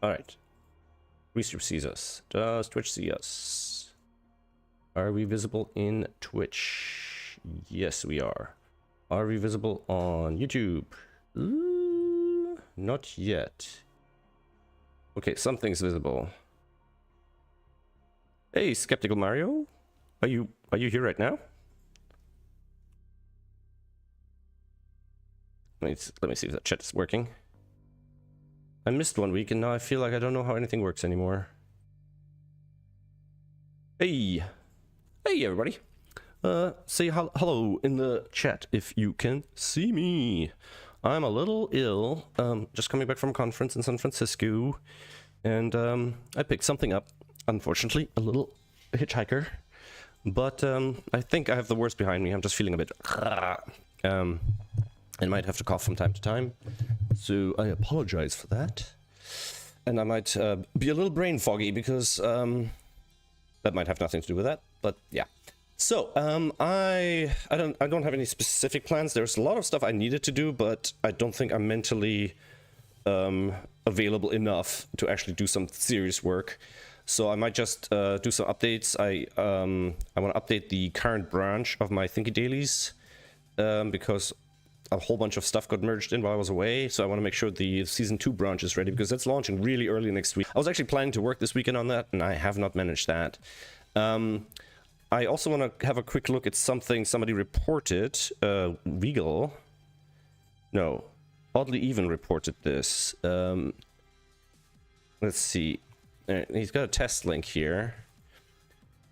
Alright. Restream sees us. Does Twitch see us? Are we visible in Twitch? Yes, we are. Are we visible on YouTube? Ooh, not yet. Okay, something's visible. Hey, Skeptical Mario. Are you here right now? Let me see if that chat is working. I missed 1 week and now I feel like I don't know how anything works anymore. Hey. Hey everybody. Say hello in the chat if you can see me. I'm a little ill, just coming back from a conference in San Francisco, and I picked something up, unfortunately, a little hitchhiker, but I think I have the worst behind me. I'm just feeling a bit and might have to cough from time to time, so I apologize for that. And I might be a little brain foggy because that might have nothing to do with that, but yeah. So I don't have any specific plans. There's a lot of stuff I needed to do, but I don't think I'm mentally available enough to actually do some serious work. So I might just do some updates. I want to update the current branch of my Thinky Dailies because a whole bunch of stuff got merged in while I was away. So I want to make sure the season 2 branch is ready because that's launching really early next week. I was actually planning to work this weekend on that, and I have not managed that. I also want to have a quick look at something somebody reported. Regal. No. Oddly Even reported this. Let's see. He's got a test link here.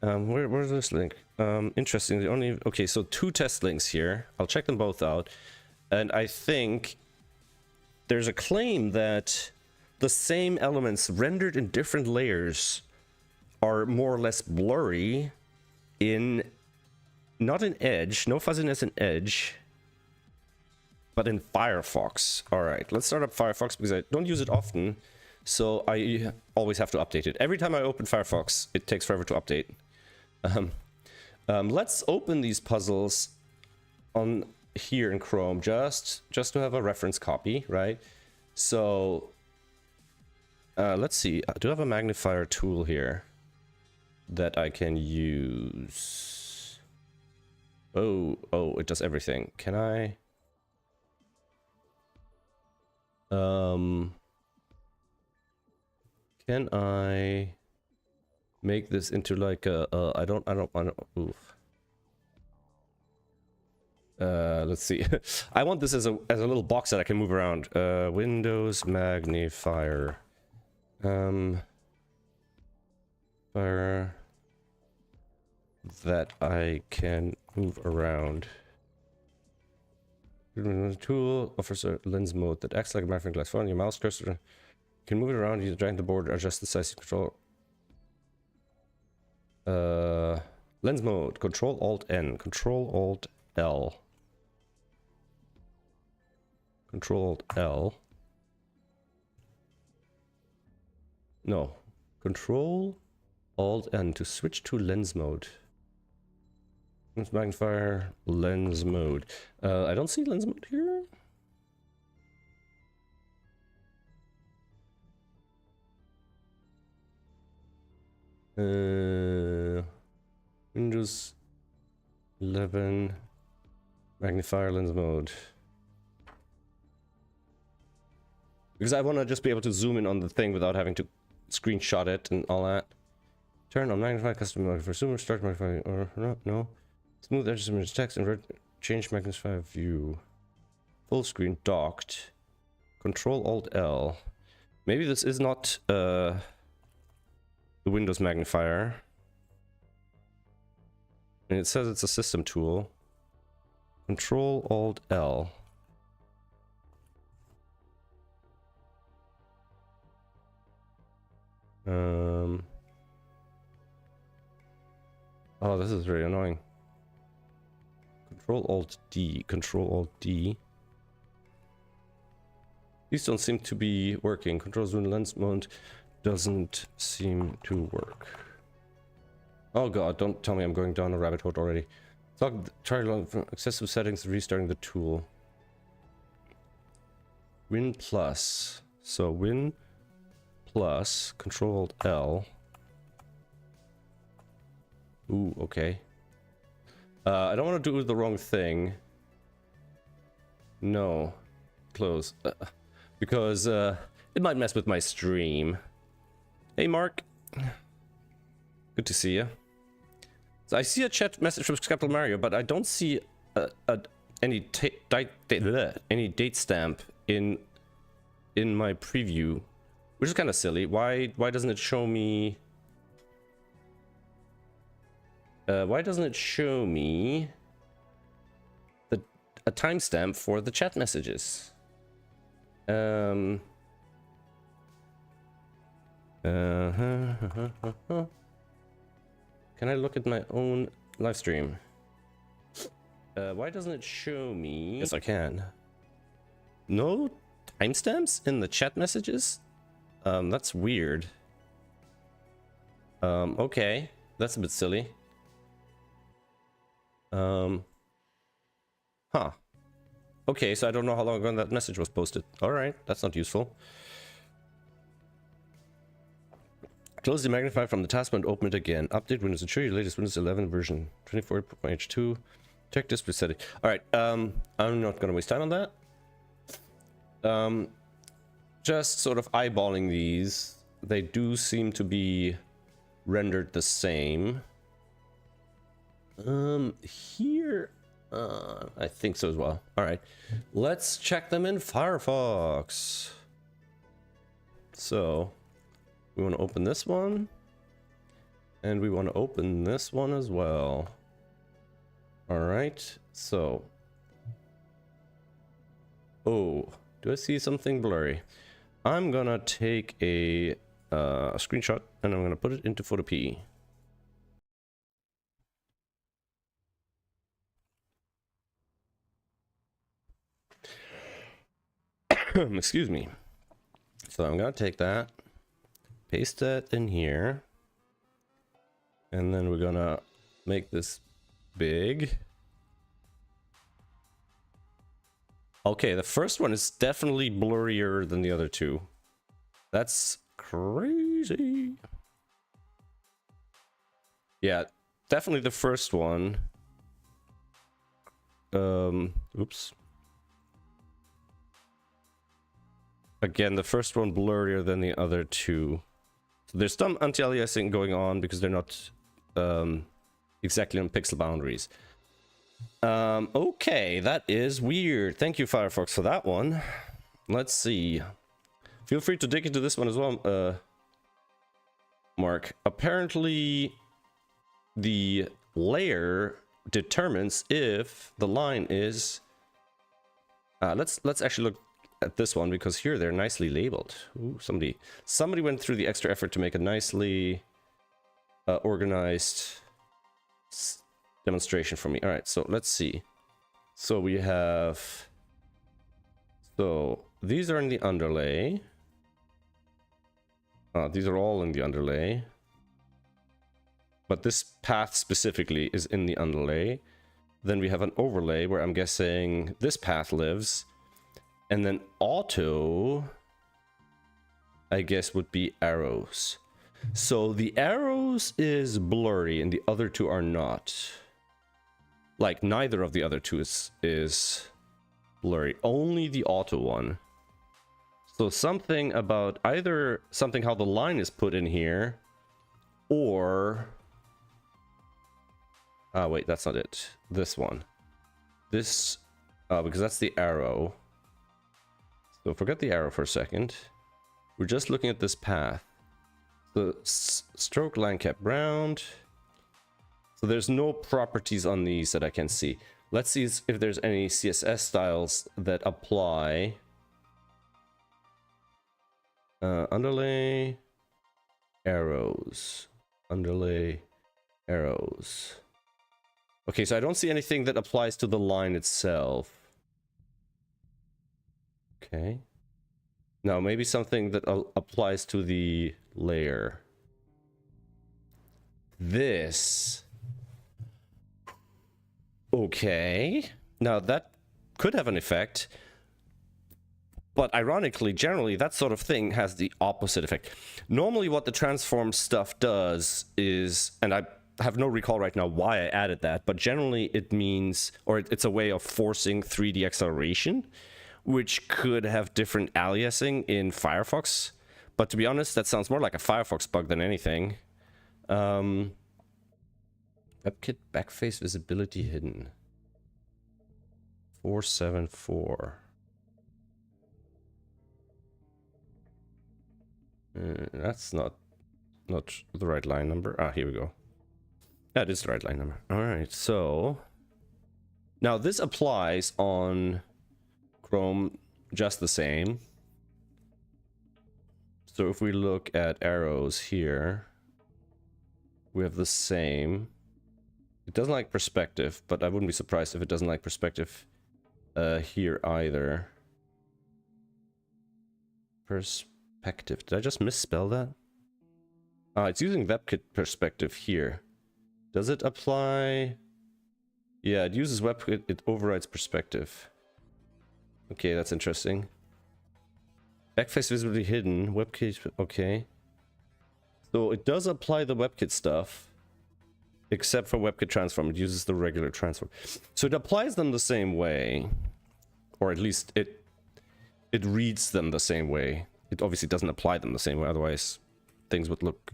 Where's this link? Interesting. Okay, so 2 test links here. I'll check them both out. And I think there's a claim that the same elements rendered in different layers are more or less blurry in, not in Edge, no fuzziness in Edge, but in Firefox. All right, let's start up Firefox because I don't use it often, so I always have to update it. Every time I open Firefox, it takes forever to update. Let's open these puzzles on here in Chrome just to have a reference copy, right? So let's see. I do have a magnifier tool here that I can use. Oh, it does everything. Can I? Can I make this into like a? I don't. Oof. Let's see. I want this as a little box that I can move around. Windows magnifier. Fire that I can move around. The tool offers a lens mode that acts like a magnifying glass. Following your mouse cursor, you can move it around. You drag the board, adjust the size, control. Lens mode. Control Alt N. Control Alt L. Control Alt L. No. Control Alt N to switch to lens mode. Magnifier, lens mode. I don't see lens mode here. Windows 11 magnifier lens mode. Because I want to just be able to zoom in on the thing without having to screenshot it and all that. Turn on magnify custom mode for zoomer, start magnifying or no. Smooth edges image text and change magnify view. Full screen docked. Control Alt L. Maybe this is not the Windows magnifier. And it says it's a system tool. Control Alt L. Oh, this is very annoying. Control Alt D. Control Alt D. These don't seem to be working. Control zoom lens mode doesn't seem to work. Oh god, don't tell me I'm going down a rabbit hole already. Try excessive settings, restarting the tool. Win plus. So Win plus Control L. Ooh, okay. I don't want to do the wrong thing. No. Close. Because it might mess with my stream. Hey, Mark. Good to see you. So I see a chat message from Capital Mario, but I don't see any date stamp in my preview, which is kind of silly. Why doesn't it show me? Why doesn't it show me a timestamp for the chat messages? Can I look at my own live stream? Why doesn't it show me? Yes, I can. No timestamps in the chat messages? That's weird. Okay, that's a bit silly. Huh. Okay, so I don't know how long ago that message was posted. Alright, that's not useful. Close the magnifier from the taskbar and open it again. Update Windows Security, latest Windows 11 version 24.h2. Check display setting. Alright, I'm not gonna waste time on that. Just sort of eyeballing these. They do seem to be rendered the same. Here, I think so as well. Alright, let's check them in Firefox. So, we want to open this one, and we want to open this one as well. Alright, so... Oh, do I see something blurry? I'm gonna take a screenshot, and I'm gonna put it into Photo P. Excuse me. So I'm gonna take that, paste that in here, and then we're gonna make this big. Okay, the first one is definitely blurrier than the other two. That's crazy. Yeah, definitely the first one. Oops. Again, the first one blurrier than the other two. So there's some anti-aliasing going on because they're not exactly on pixel boundaries. Okay, that is weird. Thank you, Firefox, for that one. Let's see. Feel free to dig into this one as well, Mark. Apparently, the layer determines if the line is... let's actually look at this one, because here they're nicely labeled. Ooh, somebody went through the extra effort to make a nicely organized demonstration for me. All right, so let's see. So we have, so these are in the underlay. These are all in the underlay, but this path specifically is in the underlay. Then we have an overlay where I'm guessing this path lives. And then auto, I guess, would be arrows. So the arrows is blurry and the other two are not. Like, neither of the other two is blurry. Only the auto one. So something about either something how the line is put in here, or... wait, that's not it. This one. This, because that's the arrow. So forget the arrow for a second. We're just looking at this path. The stroke line kept round. So there's no properties on these that I can see. Let's see if there's any CSS styles that apply. Underlay, arrows. Underlay, arrows. Okay, so I don't see anything that applies to the line itself. Okay. Now, maybe something that applies to the layer. This. Okay. Now, that could have an effect. But ironically, generally, that sort of thing has the opposite effect. Normally, what the transform stuff does is, and I have no recall right now why I added that, but generally it means, or it's a way of forcing 3D acceleration, which could have different aliasing in Firefox. But to be honest, that sounds more like a Firefox bug than anything. WebKit backface visibility hidden. 474. That's not the right line number. Ah, here we go. That is the right line number. All right, so now this applies on Chrome just the same. So if we look at arrows here, we have the same. It doesn't like perspective, but I wouldn't be surprised if it doesn't like perspective here either. Perspective. Did I just misspell that? Ah, it's using WebKit perspective here. Does it apply? Yeah, it uses WebKit. It overrides perspective. Okay, that's interesting. Backface visibility hidden. WebKit. Okay. So it does apply the WebKit stuff, except for WebKit transform. It uses the regular transform. So it applies them the same way, or at least it reads them the same way. It obviously doesn't apply them the same way, otherwise things would look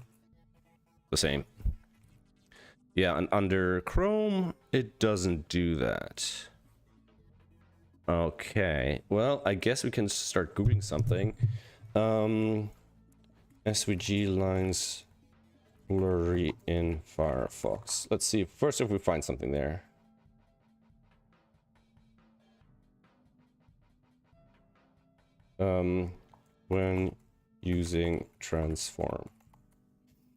the same. Yeah, and under Chrome, it doesn't do that. Okay, well, I guess we can start Googling something. SVG lines blurry in Firefox. Let's see first if we find something there. When using transform.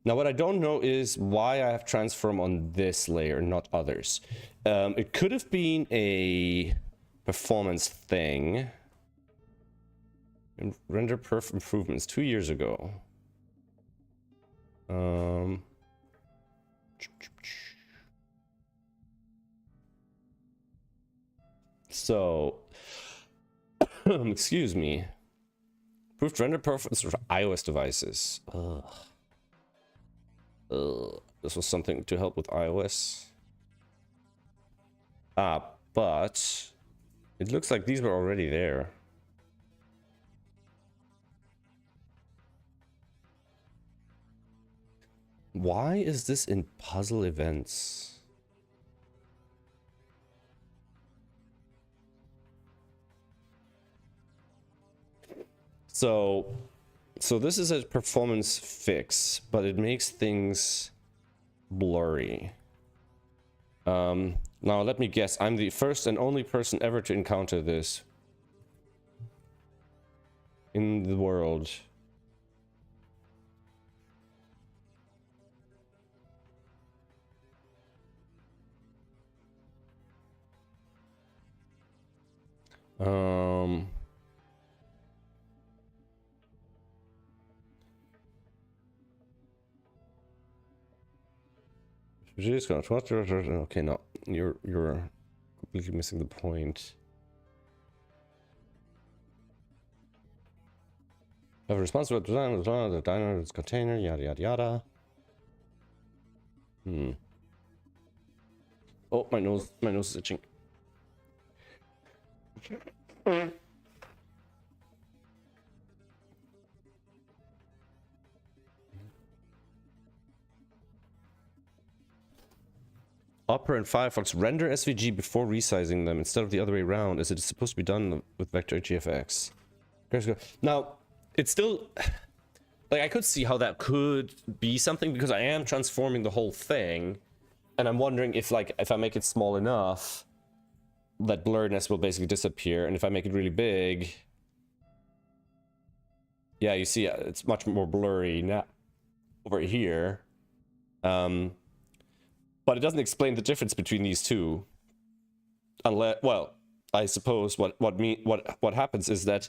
Now what I don't know is why I have transform on this layer, not others. It could have been a performance thing. And render perf improvements 2 years ago. So, excuse me. Improved render performance for iOS devices. This was something to help with iOS. But it looks like these were already there. Why is this in puzzle events? So this is a performance fix, but it makes things blurry. Now let me guess, I'm the first and only person ever to encounter this in the world. Okay, no, you're completely missing the point. Have a responsible design, the dyno's container, yada yada yada. Oh, my nose is itching. Opera and Firefox render SVG before resizing them instead of the other way around, as it is supposed to be done with vector GFX. Now, it's still like I could see how that could be something because I am transforming the whole thing, and I'm wondering if if I make it small enough, that blurriness will basically disappear, and if I make it really big, yeah, you see it's much more blurry now over here. But it doesn't explain the difference between these two. Unless, well, I suppose what happens is that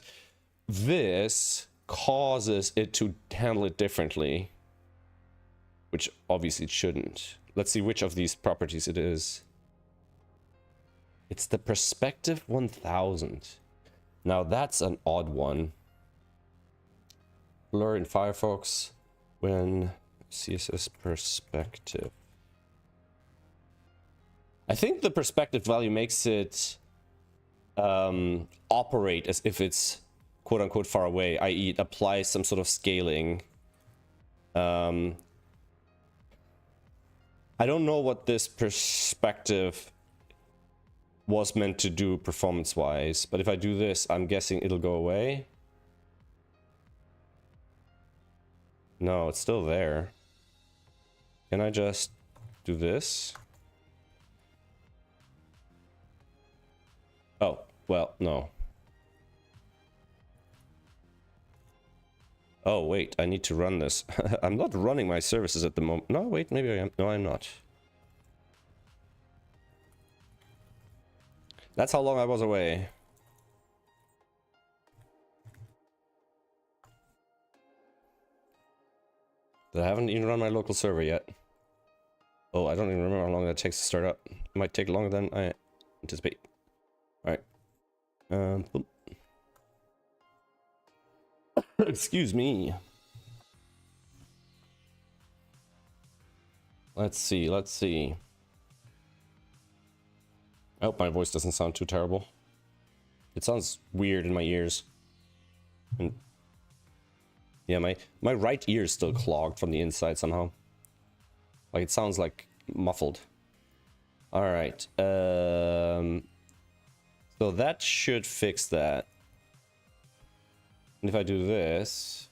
this causes it to handle it differently, which obviously it shouldn't. Let's see which of these properties it is. It's the perspective 1000. Now that's an odd one. Blur in Firefox when CSS perspective. I think the perspective value makes it operate as if it's quote-unquote far away, i.e. it applies some sort of scaling. I don't know what this perspective was meant to do performance-wise, but if I do this, I'm guessing it'll go away. No, it's still there. Can I just do this? Oh, well, no. Oh, wait, I need to run this. I'm not running my services at the moment. No, wait, maybe I am. No, I'm not. That's how long I was away. I haven't even run my local server yet. Oh, I don't even remember how long that takes to start up. It might take longer than I anticipate. Alright. Excuse me. Let's see, let's see. I hope my voice doesn't sound too terrible. It sounds weird in my ears. And yeah, my right ear is still clogged from the inside somehow. Like it sounds like muffled. Alright. So that should fix that. And if I do this...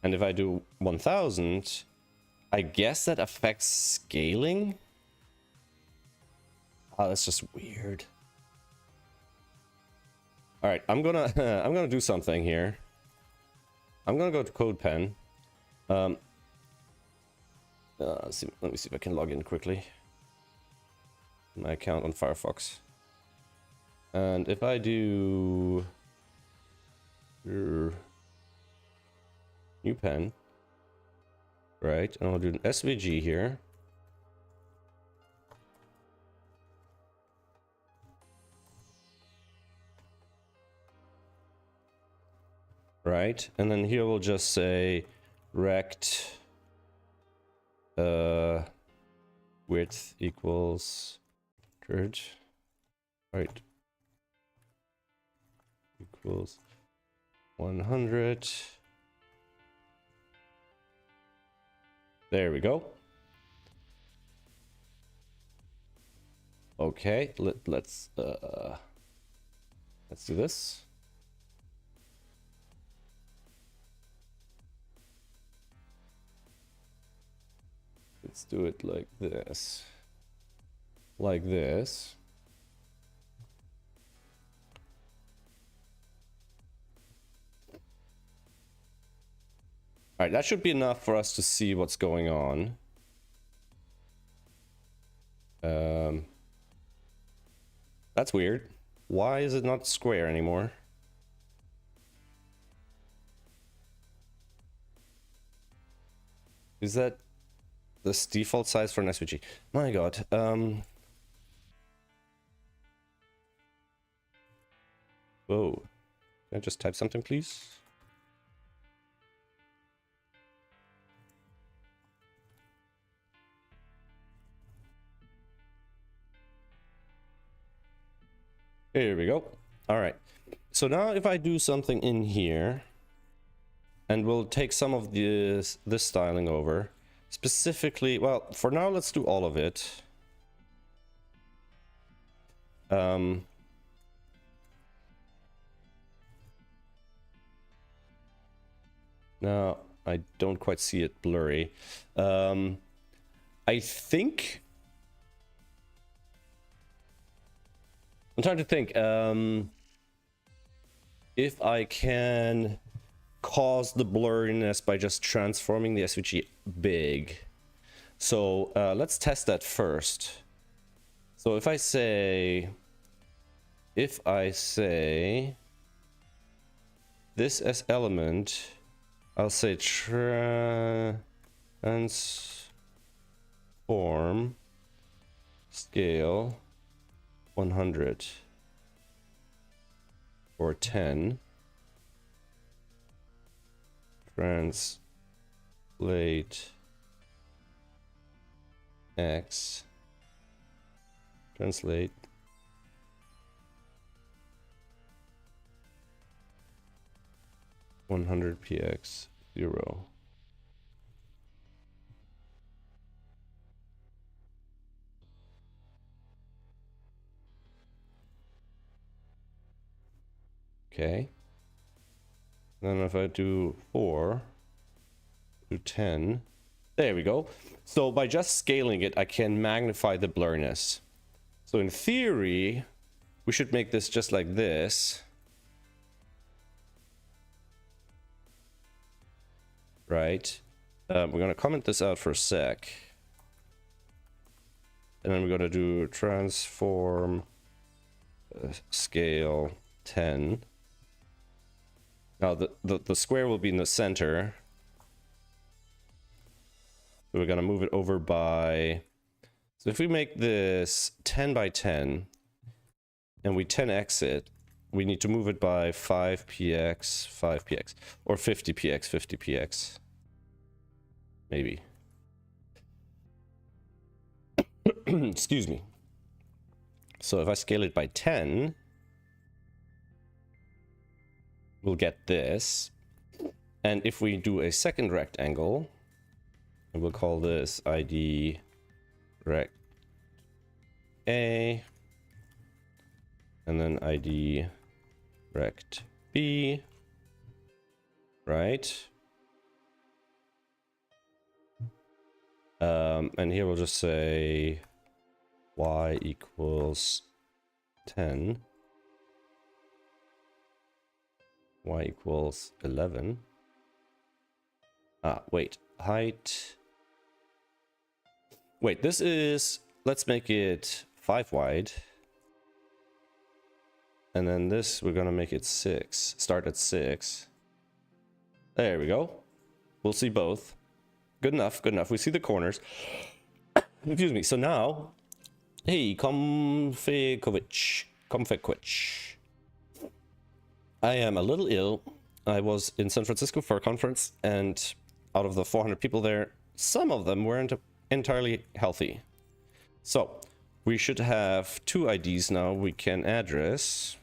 and if I do 1000, I guess that affects scaling? Oh, that's just weird. All right, I'm gonna do something here. I'm gonna go to CodePen. Let me see if I can log in quickly. My account on Firefox. And if I do new pen, right, and I'll do an SVG here. Right, and then here we'll just say rect width equals Crud, right, equals 100. There we go. Okay, let's do this. Let's do it like this. Like this. Alright, that should be enough for us to see what's going on. That's weird. Why is it not square anymore? Is that this default size for an SVG? My god. Whoa. Can I just type something, please? Here we go. All right. So now if I do something in here, and we'll take some of this styling over. Specifically, well, for now, let's do all of it. Now, I don't quite see it blurry. I think... I'm trying to think. If I can cause the blurriness by just transforming the SVG big. So let's test that first. So if I say this as element, I'll say transform Transform scale 100 or 10. Translate X. Translate 100 px 0. Okay. Then if I do 4, do 10, there we go. So by just scaling it, I can magnify the blurriness. So in theory, we should make this just like this. Right? We're going to comment this out for a sec. And then we're going to do transform scale 10. Now the square will be in the center. So we're going to move it over by... So if we make this 10 by 10 and we 10x it, we need to move it by 5px, 5px, or 50px, 50px. Maybe. Excuse me. So if I scale it by 10, we'll get this. And if we do a second rectangle, and we'll call this ID rect A, and then ID rect B, right? And here we'll just say y equals 10, y equals 11. Wait, height. Wait, this is, let's make it 5 wide. And then this, we're gonna make it 6, start at 6. There we go. We'll see both. Good enough, good enough. We see the corners. Excuse me. So now, hey, Config-Quitch. I am a little ill. I was in San Francisco for a conference, and out of the 400 people there, some of them weren't entirely healthy. So we should have 2 IDs now we can address.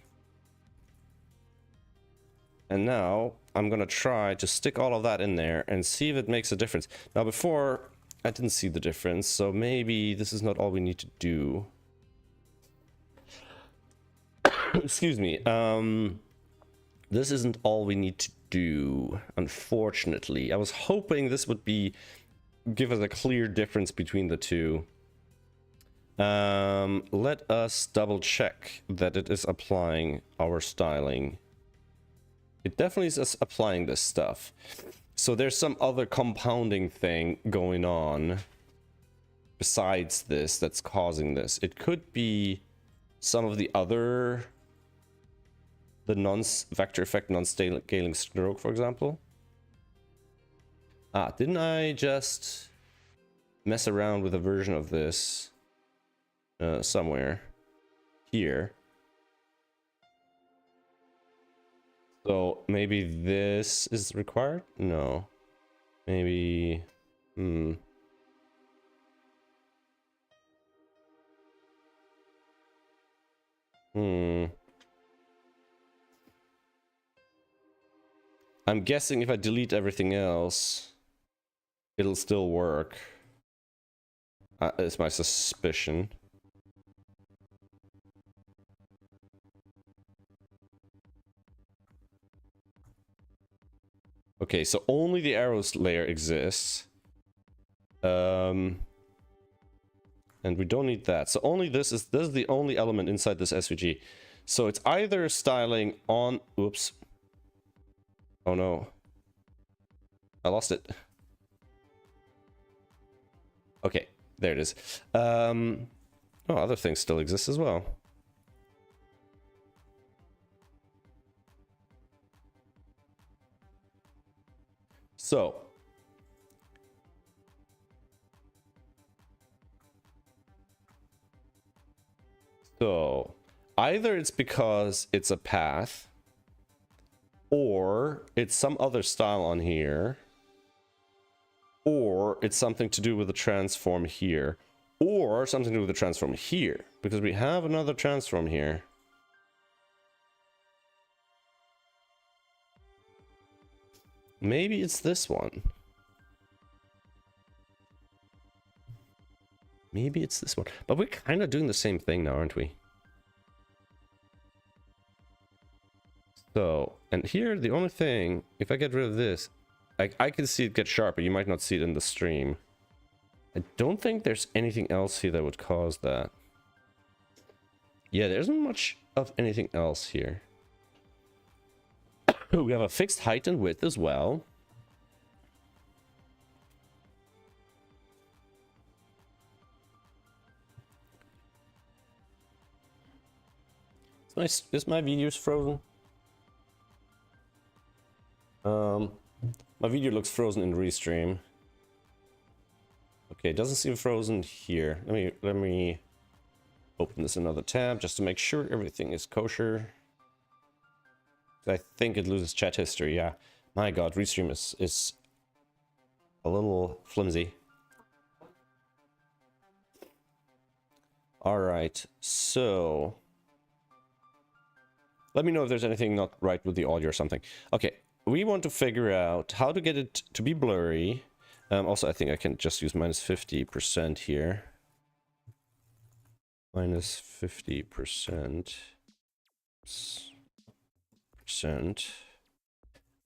And now I'm gonna try to stick all of that in there and see if it makes a difference. Now before, I didn't see the difference, so maybe this is not all we need to do. Excuse me. This isn't all we need to do, unfortunately. I was hoping this would give us a clear difference between the two. Let us double check that it is applying our styling. It definitely is applying this stuff. So there's some other compounding thing going on besides this that's causing this. It could be some of the other, the non-vector effect, non-scaling stroke, for example. Didn't I just mess around with a version of this somewhere here? So maybe this is required? No. Maybe... I'm guessing if I delete everything else, it'll still work. It's my suspicion. Okay, so only the arrows layer exists. And we don't need that. So only this is the only element inside this SVG. So it's either styling on, oops. Oh no. I lost it. Okay, there it is. Oh, other things still exist as well. So either it's because it's a path, or it's some other style on here, or it's something to do with the transform here, or something to do with the transform here, because we have another transform here. Maybe it's this one. Maybe it's this one. But we're kind of doing the same thing now, aren't we? So, and here, the only thing, if I get rid of this, I can see it get sharper. You might not see it in the stream. I don't think there's anything else here that would cause that. Yeah, there isn't much of anything else here. We have a fixed height and width as well. It's nice. Is my videos frozen? My video looks frozen in Restream. Okay, it doesn't seem frozen here. Let me open this another tab just to make sure everything is kosher. I think it loses chat history. Yeah, my God, Restream is a little flimsy. All right, so let me know if there's anything not right with the audio or something. Okay, we want to figure out how to get it to be blurry. Also, I think I can just use minus 50% here. Minus 50%.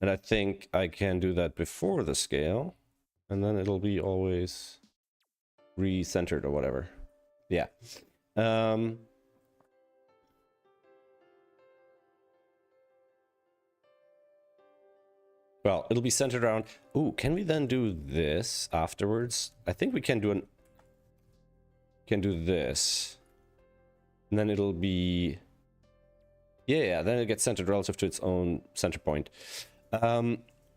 And I think I can do that before the scale. And then it'll be always re-centered or whatever. Yeah. Well, it'll be centered around... Ooh, can we then do this afterwards? I think we can do this. And then it'll be... Yeah, then it gets centered relative to its own center point. How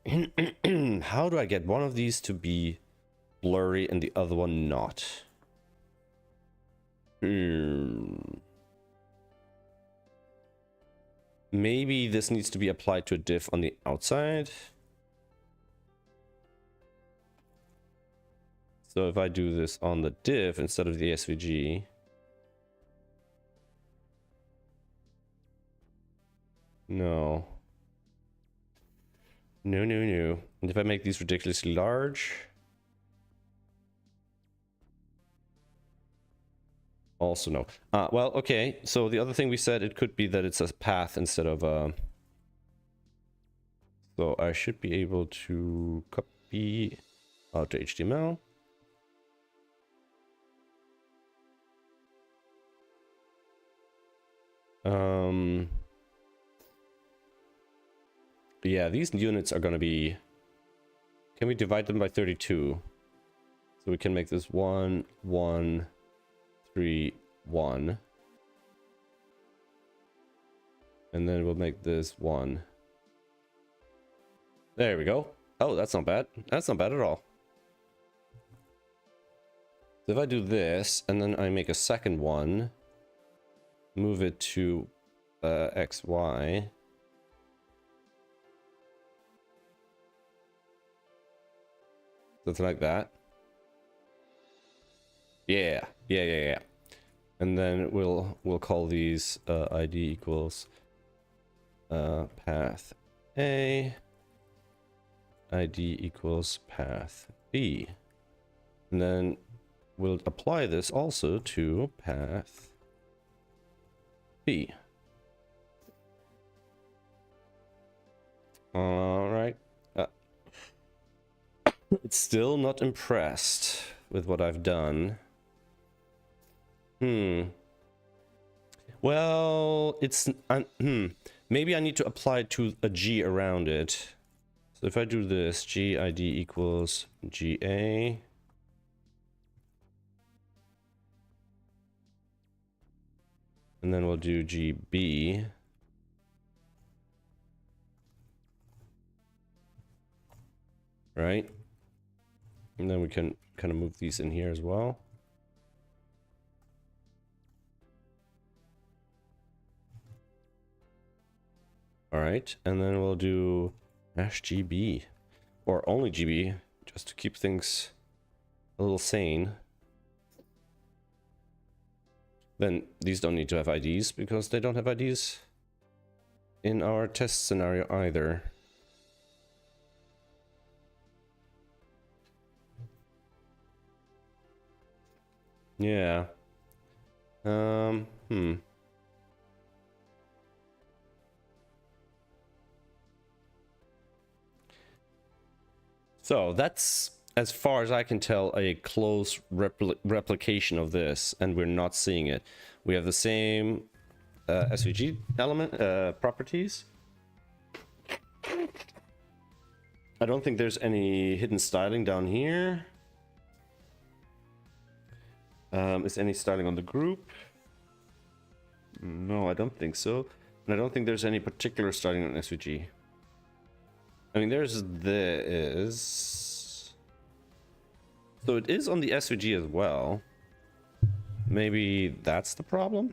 do I get one of these to be blurry and the other one not? Maybe this needs to be applied to a diff on the outside. So if I do this on the diff instead of the SVG, no. And if I make these ridiculously large, also no. Well, okay. So the other thing we said, it could be that it's a path instead of a... So I should be able to copy out to HTML. Yeah, these units are going to be... Can we divide them by 32? So we can make this 1, 1, 3, 1. And then we'll make this 1. There we go. Oh, that's not bad. That's not bad at all. So if I do this, and then I make a second one, move it to X, Y. Something like that. Yeah. And then we'll call these ID equals path A, ID equals path B. And then we'll apply this also to path B. All right. It's still not impressed with what I've done. Well, it's... Maybe I need to apply to a G around it. So if I do this, G ID equals GA. And then we'll do GB. Right? And then we can kind of move these in here as well. All right, and then we'll do -GB or only GB just to keep things a little sane. Then these don't need to have IDs because they don't have IDs in our test scenario either. Yeah. So that's, as far as I can tell, a close replication of this, and we're not seeing it. We have the same SVG element properties. I don't think there's any hidden styling down here. Is any styling on the group? No, I don't think so. And I don't think there's any particular styling on SVG. I mean, there's this. So it is on the SVG as well. Maybe that's the problem?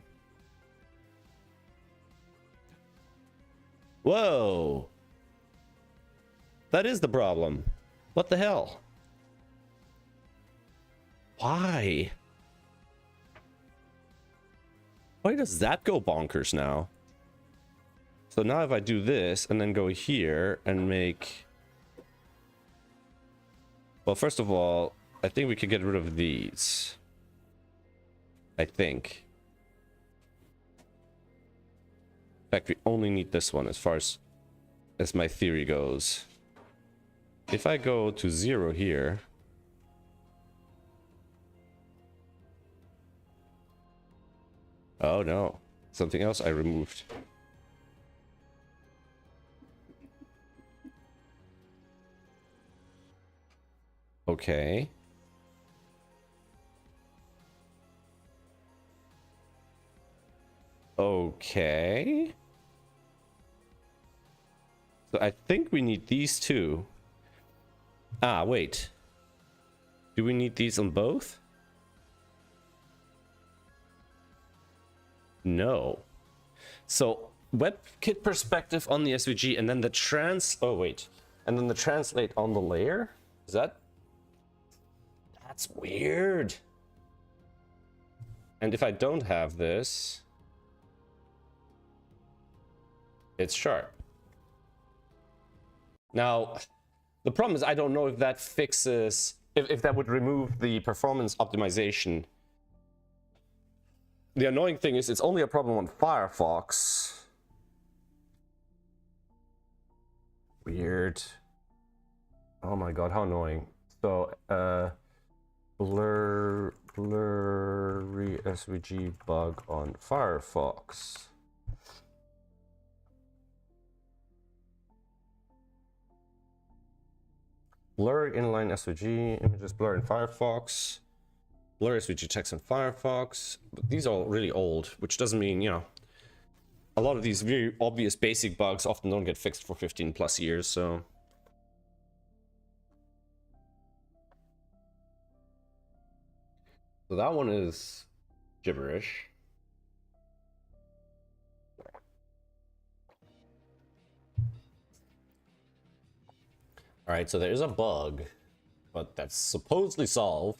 Whoa! That is the problem. What the hell? Why? Why does that go bonkers now? So now if I do this and then go here and make... Well, first of all, I think we could get rid of these. I think. In fact, we only need this one as far as my theory goes. If I go to 0 here... Oh no, something else I removed. Okay. Okay. So I think we need these two. Ah, wait. Do we need these on both? No. So WebKit perspective on the SVG and then the oh wait. And then the translate on the layer? Is that? That's weird. And if I don't have this, it's sharp. Now, the problem is I don't know if that fixes, if that would remove the performance optimization. The annoying thing is it's only a problem on Firefox. Weird. Oh my god, how annoying. So, blurry SVG bug on Firefox. Blur inline SVG, images blur in Firefox. Blur SVG text in Firefox. But these are really old, which doesn't mean, you know, a lot of these very obvious basic bugs often don't get fixed for 15 plus years, so. So that one is gibberish. All right, so there is a bug, but that's supposedly solved.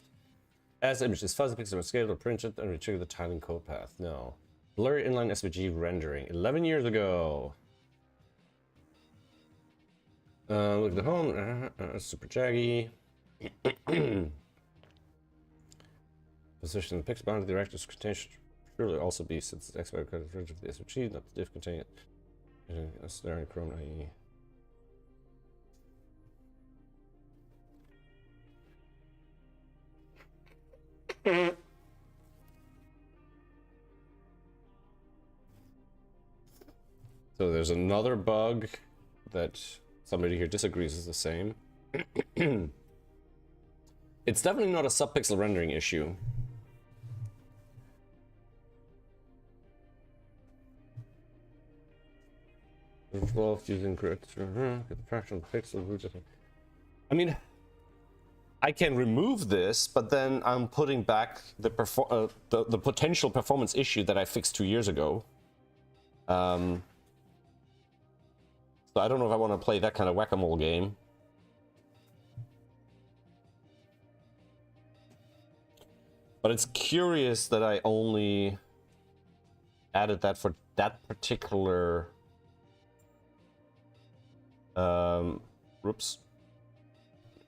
As images fuzzy pixels are scaled or printed and retrigger the tiling code path. No. Blur inline SVG rendering 11 years ago. Look at the home. Super jaggy. Position the pixel boundary directives contain should surely also be since it's expert code of the SVG, not the diff contain it. Staring Chrome IE. So there's another bug that somebody here disagrees is the same. It's definitely not a subpixel rendering issue. Involved using correct get the fraction of the pixel. I mean, I can remove this, but then I'm putting back the potential performance issue that I fixed 2 years ago. So I don't know if I want to play that kind of whack-a-mole game. But it's curious that I only added that for that particular... Oops.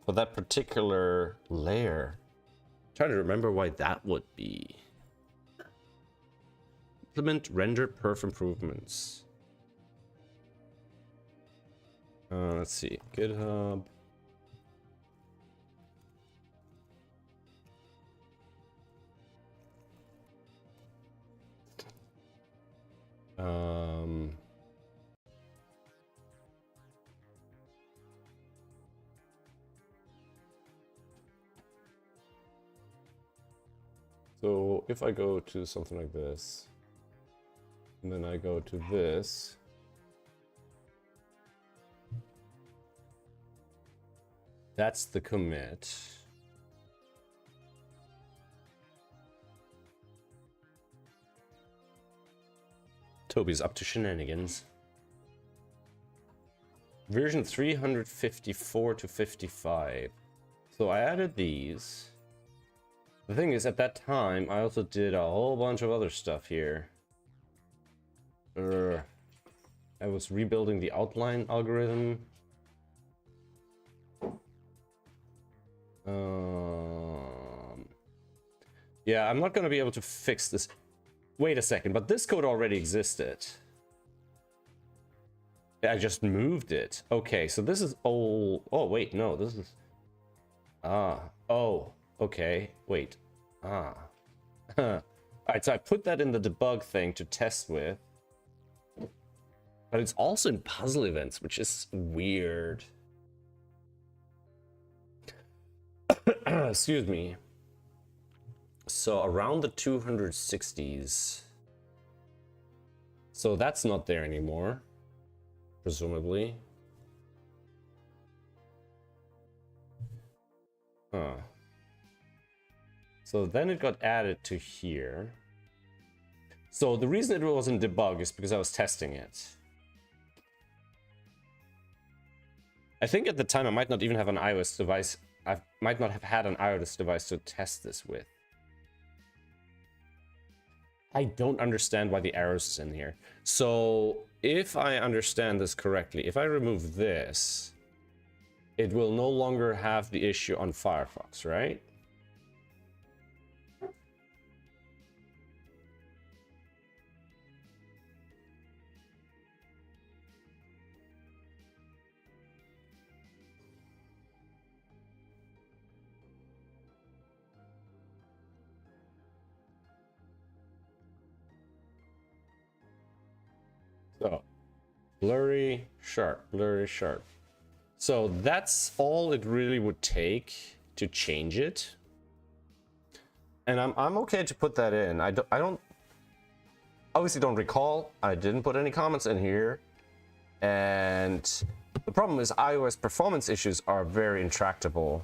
For that particular layer. I'm trying to remember why that would be. Implement render perf improvements. Let's see. GitHub. So if I go to something like this, and then I go to this, that's the commit. Toby's up to shenanigans. Version 354 to 55. So I added these. The thing is, at that time, I also did a whole bunch of other stuff here. I was rebuilding the outline algorithm. Yeah, I'm not going to be able to fix this. Wait a second, but this code already existed. I just moved it. Okay, so this is old. Oh, wait, no, this is... Oh, okay, wait. Alright, so I put that in the debug thing to test with. But it's also in puzzle events, which is weird. Excuse me. So around the 260s. So that's not there anymore. Presumably. Huh. So then it got added to here. So the reason it was in debug is because I was testing it. I think at the time I might not even have an iOS device. I might not have had an iOS device to test this with. I don't understand why the arrows is in here. So if I understand this correctly, if I remove this, it will no longer have the issue on Firefox, right? So, blurry, sharp, blurry, sharp. So that's all it really would take to change it. And I'm okay to put that in. I don't obviously don't recall. I didn't put any comments in here. And the problem is iOS performance issues are very intractable.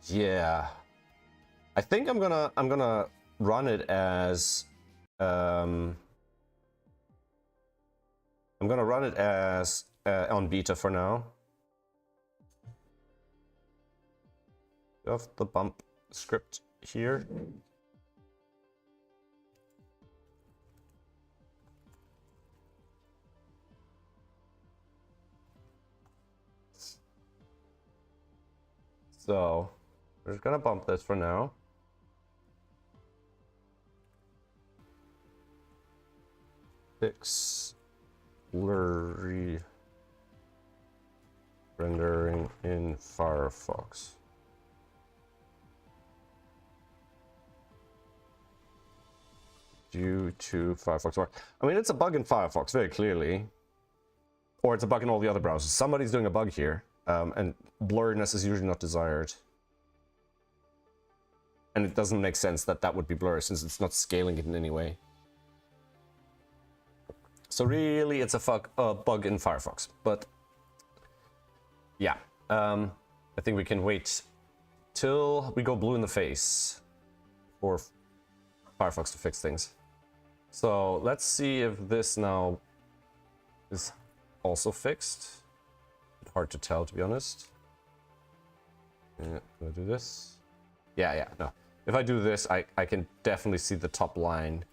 Yeah. I think I'm gonna run it as I'm gonna run it as on beta for now. Of the bump script here. So we're just gonna bump this for now. Fix blurry rendering in Firefox. Due to Firefox. I mean, it's a bug in Firefox, very clearly. Or it's a bug in all the other browsers. Somebody's doing a bug here, and blurriness is usually not desired. And it doesn't make sense that that would be blurry, since it's not scaling it in any way. So really, it's a bug in Firefox. But yeah, I think we can wait till we go blue in the face for Firefox to fix things. So let's see if this now is also fixed. Hard to tell, to be honest. Do I do this? Yeah, no. If I do this, I can definitely see the top line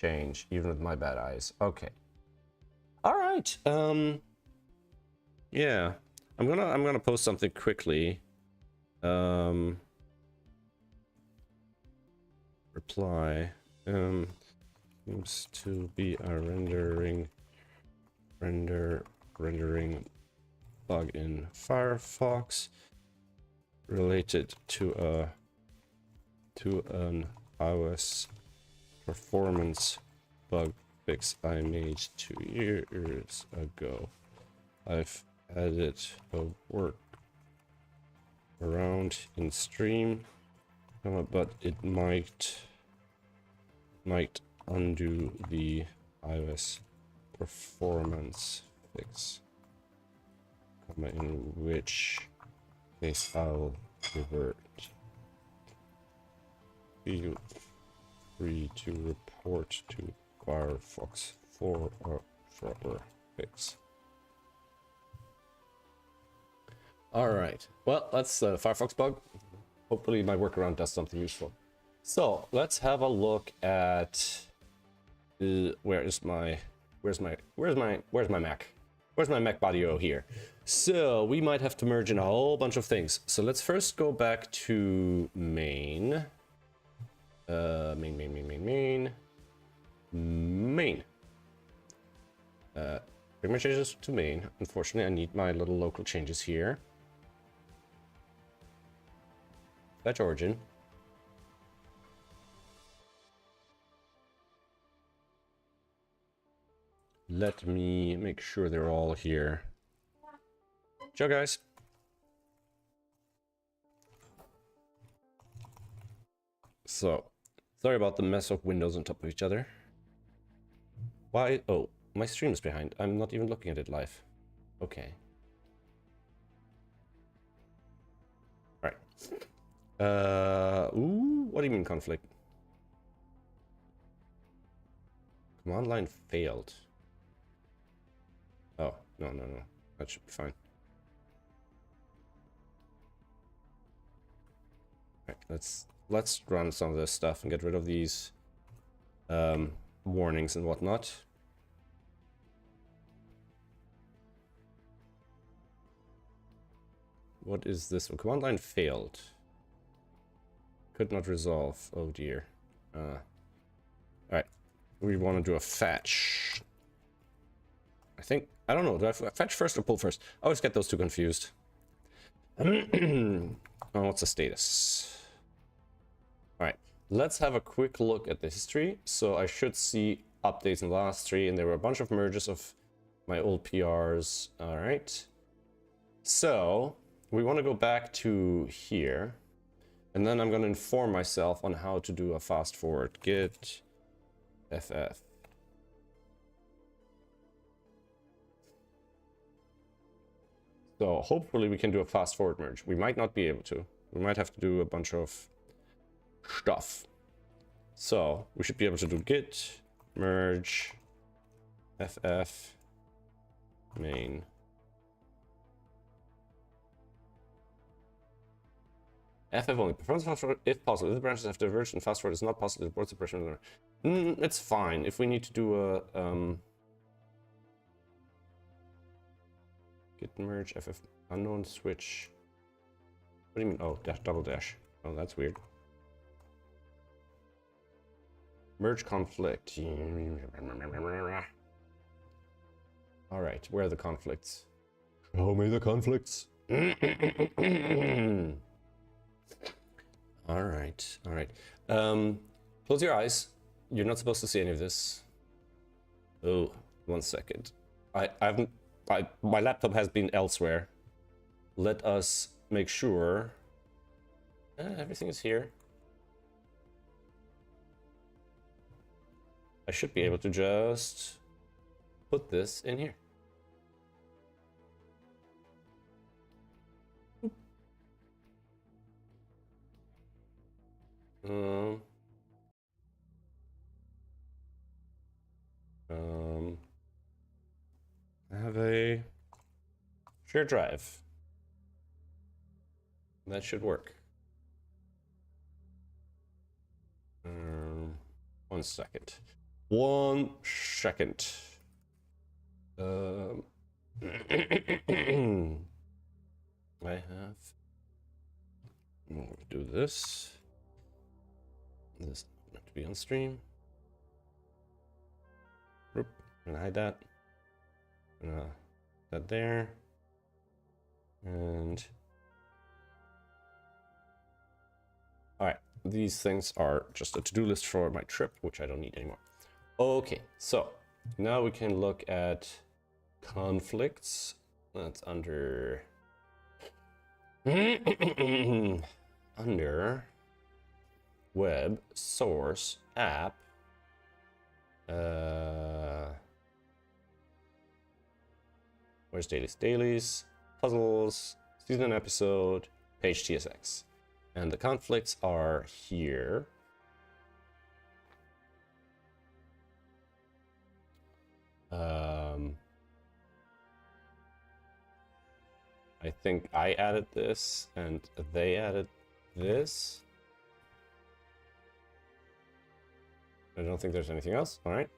change, even with my bad eyes. Okay. All right. Yeah. I'm gonna post something quickly. Reply. Seems to be a rendering bug in Firefox related to an iOS performance bug fix I made 2 years ago. I've added a work around in stream, but it might undo the iOS performance fix, in which case I'll revert. Feel free to report to Firefox for a proper fix. Alright, well, that's a Firefox bug. Hopefully my workaround does something useful. So let's have a look at where's my Mac? Where's my Mac Body-O here? So we might have to merge in a whole bunch of things. So let's first go back to main. Main. Bring my changes to main. Unfortunately, I need my little local changes here. Fetch origin. Let me make sure they're all here. Ciao, guys. So, sorry about the mess of windows on top of each other. Why? Oh, my stream is behind. I'm not even looking at it live. Okay. Alright. Ooh, what do you mean conflict? Command line failed. Oh, no. That should be fine. Alright, let's run some of this stuff and get rid of these warnings and whatnot. What is this? Command line failed. Could not resolve. Oh dear. Alright. We want to do a fetch. I don't know. Do I fetch first or pull first? I always get those two confused. What's the status? Alright. Let's have a quick look at the history. So I should see updates in the last 3, and there were a bunch of merges of my old PRs. Alright. So we want to go back to here. And then I'm going to inform myself on how to do a fast forward. Git ff. So hopefully we can do a fast forward merge. We might not be able to. We might have to do a bunch of stuff. So we should be able to do git merge ff main. FF only. Performance fast forward if possible. If the branches have diverged and fast forward is not possible, report suppression. It's fine. If we need to do a git merge ff unknown switch. What do you mean? Oh, dash double dash. Oh, that's weird. Merge conflict. All right, where are the conflicts? Show me the conflicts. All right. Close your eyes. You're not supposed to see any of this. Oh, 1 second. My laptop has been elsewhere. Let us make sure everything is here. I should be able to just put this in here. Share drive. That should work. 1 second. 1 second. I have. We'll do this. This not to be on stream. Oop, I'm gonna hide that. That there. And all right, these things are just a to-do list for my trip, which I don't need anymore. Okay, so now we can look at conflicts. That's under under web source app. Where's dailies? Dailies, puzzles, season and episode, page TSX. And the conflicts are here. I think I added this and they added this. I don't think there's anything else. All right.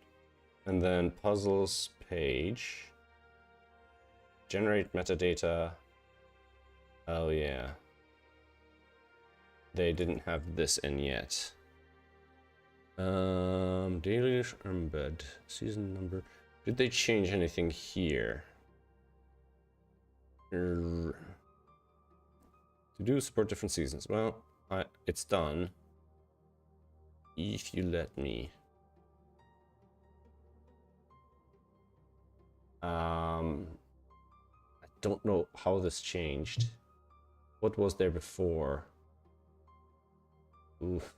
And then puzzles page. Generate metadata. Oh yeah. They didn't have this in yet. Daily embed. Season number. Did they change anything here? To do support different seasons. Well, it's done. If you let me. I don't know how this changed. What was there before? Oof.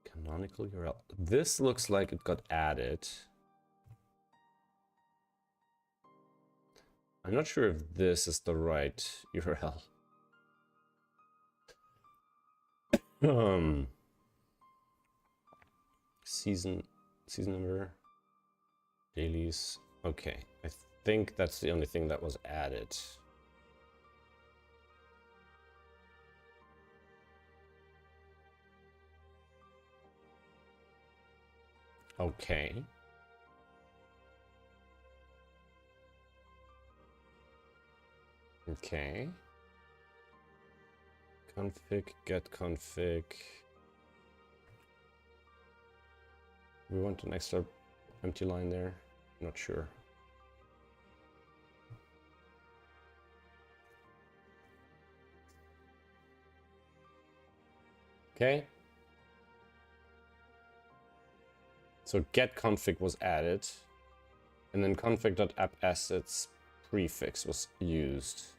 Canonical URL. This looks like it got added. I'm not sure if this is the right URL. Season number, dailies. Okay, I think that's the only thing that was added. Okay. Okay. Config, get config. We want an extra empty line there. Not sure. Okay. So get config was added, and then config.appAssets prefix was used.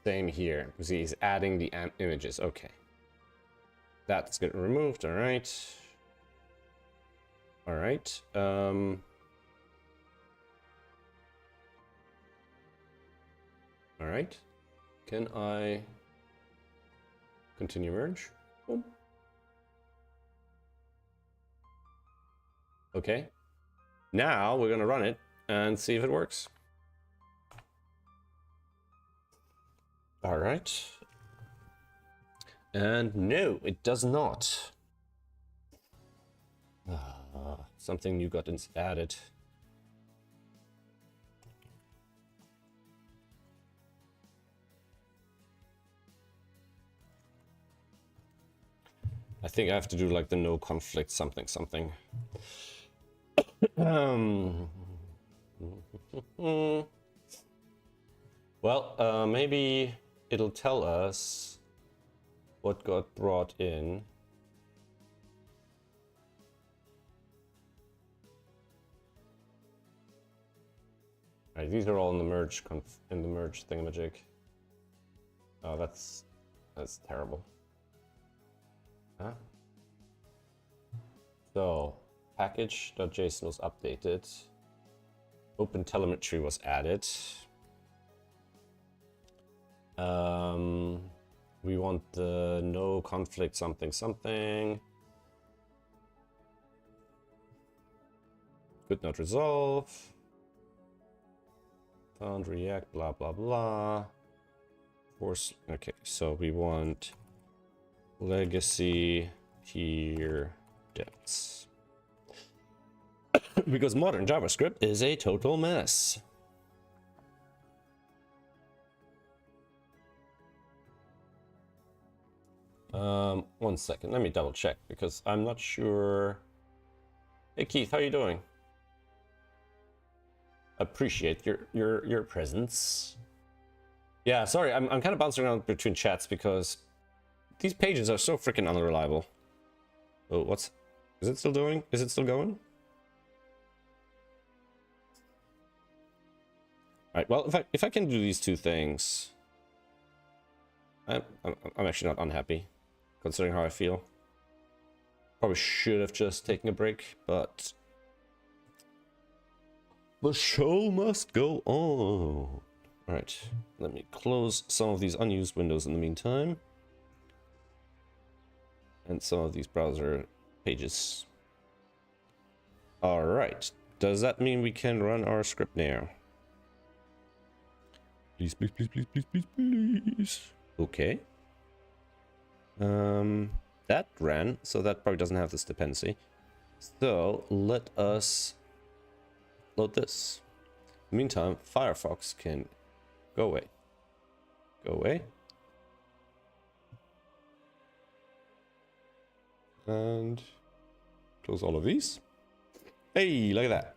Same here, because he's adding the images. Okay. That's getting removed, all right. All right. All right. Can I continue merge? Boom. Okay. Now we're gonna run it and see if it works. All right. And no, it does not. Something new got added. I think I have to do like the no conflict something. Well, maybe it'll tell us what got brought in. Right, these are all in the merge thingamajig. Oh, that's terrible. Huh? So package.json was updated. Open telemetry was added. We want the no conflict something something. Could not resolve. Found react blah blah blah. Force. Okay, so we want legacy tier debts. Because modern JavaScript is a total mess. One second, let me double check because I'm not sure. Hey Keith, how are you doing? Appreciate your presence. Yeah, sorry, I'm kind of bouncing around between chats because these pages are so freaking unreliable. Oh, what's... Is it still doing? Is it still going? Alright, well, if I can do these two things... I'm actually not unhappy, considering how I feel. Probably should have just taken a break, but... The show must go on. Alright, let me close some of these unused windows in the meantime. And some of these browser pages. Alright, does that mean we can run our script now? Please, please, please, please, please, please, please. Okay. That ran, so that probably doesn't have this dependency. So let us load this. In the meantime, Firefox can go away. Go away. And close all of these. Hey, look at that.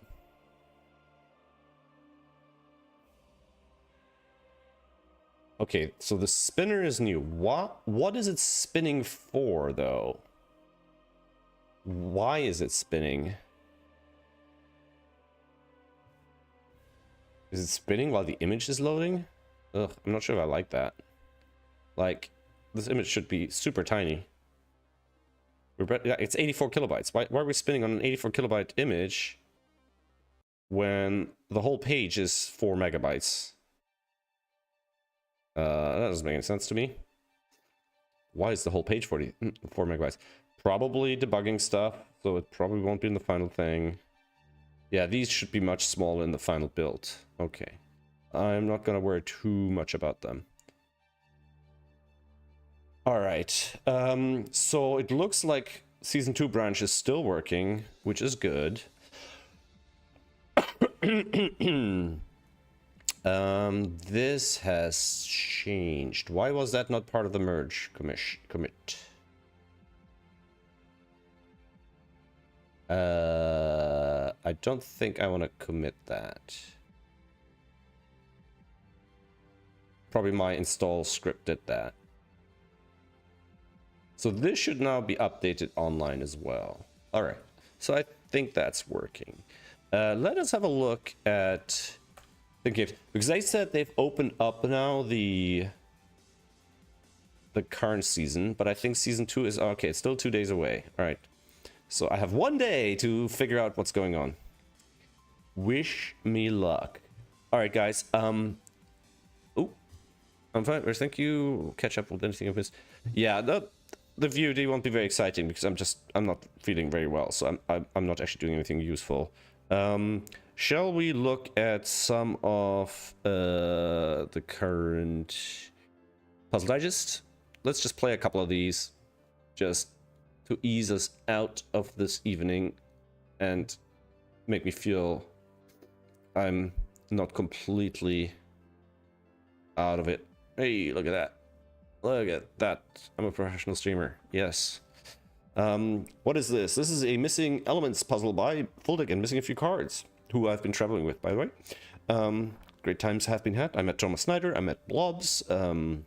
Okay, so the spinner is new. What is it spinning for, though? Why is it spinning? Is it spinning while the image is loading? Ugh, I'm not sure if I like that. Like, this image should be super tiny. It's 84 kilobytes. Why are we spinning on an 84 kilobyte image when the whole page is 4 megabytes? That doesn't make any sense to me. Why is the whole page 4 megabytes? Probably debugging stuff, so it probably won't be in the final thing. Yeah, these should be much smaller in the final build. Okay. I'm not gonna worry too much about them. Alright, so it looks like Season 2 branch is still working, which is good. This has changed. Why was that not part of the merge commit? I don't think I want to commit that. Probably my install script did that. So this should now be updated online as well. All right, so I think that's working. Let us have a look at the gift, because they said they've opened up now the current season, but I think season 2 is okay. It's still 2 days away. All right, so I have 1 day to figure out what's going on. Wish me luck. All right, guys. Oh, I'm fine. Thank you. Catch up with anything of this. Yeah, the VOD won't be very exciting because I'm not feeling very well, so I'm not actually doing anything useful. Shall we look at some of the current Puzzle Digest? Let's just play a couple of these just to ease us out of this evening and make me feel I'm not completely out of it. Hey, look at that. Look at that. I'm a professional streamer. Yes. What is this? This is a missing elements puzzle by Full Deck and missing a few cards, who I've been traveling with, by the way. Great times have been had. I met Thomas Snyder, I met Blobs, and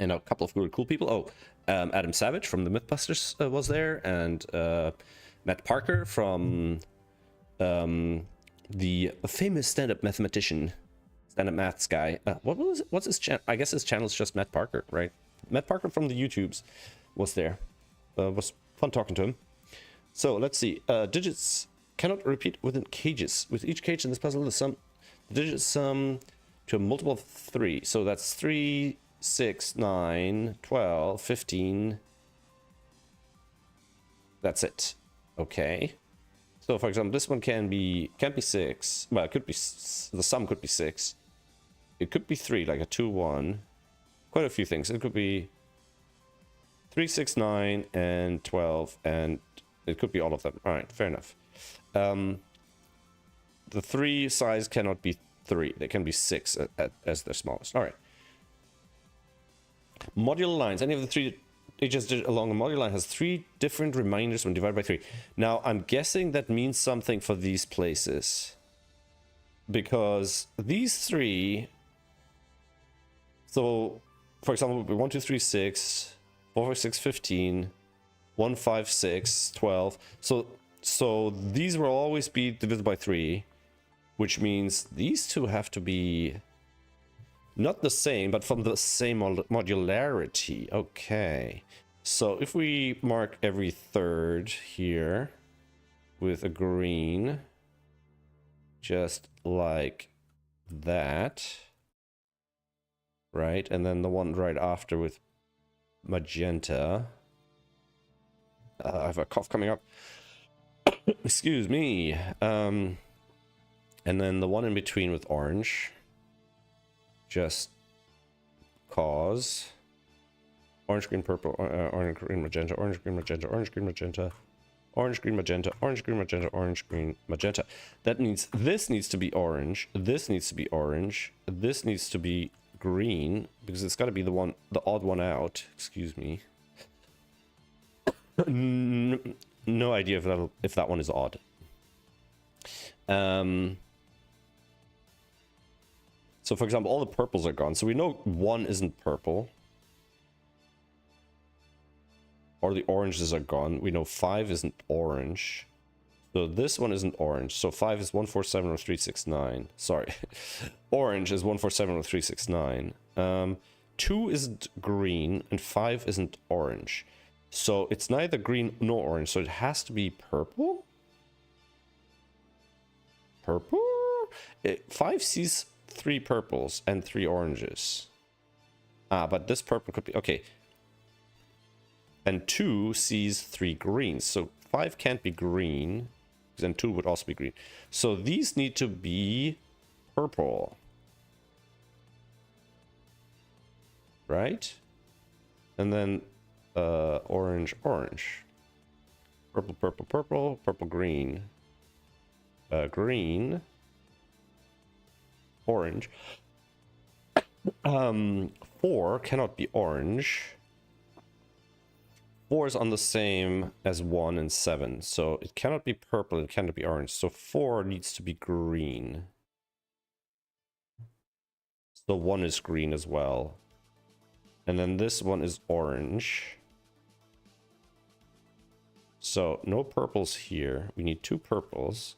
a couple of really cool people. Oh, Adam Savage from the Mythbusters was there, and Matt Parker from the famous stand-up mathematician, stand-up maths guy. What's his channel? I guess his channel is just Matt Parker, right? Matt Parker from the YouTubes was there. Was fun talking to him. So let's see. Digits cannot repeat within cages. With each cage in this puzzle, the digits sum to a multiple of 3. So that's 3 6, 9, 12, 15. That's it. Okay. So for example, this one can't be 6. Well, it could be, the sum could be 6. It could be 3, like a 2, 1. Quite a few things. It could be 3, 6, 9, and 12, and it could be all of them. All right, fair enough. The 3 size cannot be 3. They can be 6 as their smallest. All right. Modular lines. Any of the 3 edges along a modular line has 3 different reminders when divided by 3. Now, I'm guessing that means something for these places. Because these 3... So, for example, it would be 1, 2, 3, 6, 4, 5, 6, 15, 1, 5, 6, 12. So these will always be divided by 3, which means these two have to be not the same, but from the same modularity. Okay. So if we mark every third here with a green, just like that, right? And then the one right after with magenta. I have a cough coming up. Excuse me. And then the one in between with orange. Just cause. Orange, green, purple, orange, green, magenta, orange, green, magenta, orange, green, magenta, orange, green, magenta, orange, green, magenta, orange, green, magenta. That means this needs to be orange, this needs to be orange, this needs to be green, because it's got to be the odd one out. Excuse me. No idea if that one is odd. So for example, all the purples are gone. So we know 1 isn't purple. Or the oranges are gone. We know 5 isn't orange. So this one isn't orange. So 5 is 1, 4, 7, or 3, 6, 9. Sorry. Orange is 1, 4, 7, or 3, 6, 9. 2 isn't green, and 5 isn't orange. So it's neither green nor orange. So it has to be purple? Purple? 5 sees 3 purples and 3 oranges. Ah, but this purple could be... Okay. And 2 sees 3 greens. So 5 can't be green. Then 2 would also be green. So these need to be purple. Right? And then orange, orange. Purple, purple, purple. Purple, green. Green. Orange. 4 cannot be orange. 4 is on the same as 1 and 7. So it cannot be purple, it cannot be orange. So 4 needs to be green. So 1 is green as well. And then this one is orange. So no purples here. We need 2 purples.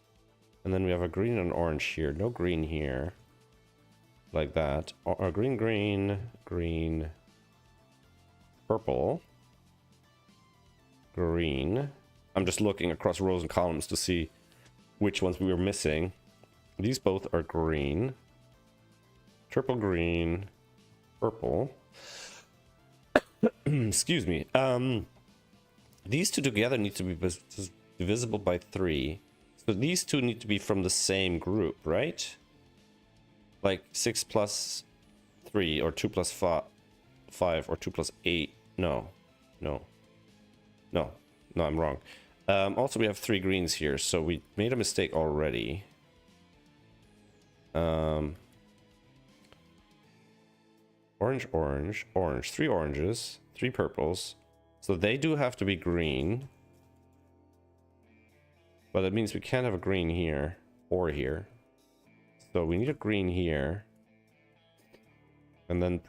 And then we have a green and orange here. No green here. Like that. Or green, green, green, purple. Green. I'm just looking across rows and columns to see which ones we were missing. These both are green. Triple green. Purple. Excuse me. These two together need to be divisible by 3. So these two need to be from the same group, right? Like 6 plus 3 or 2 plus 5 or 2 plus 8. No. No. No, I'm wrong. Also, we have 3 greens here, so we made a mistake already. Orange, orange, orange. 3 oranges, 3 purples. So they do have to be green. But that means we can't have a green here or here. So we need a green here. And then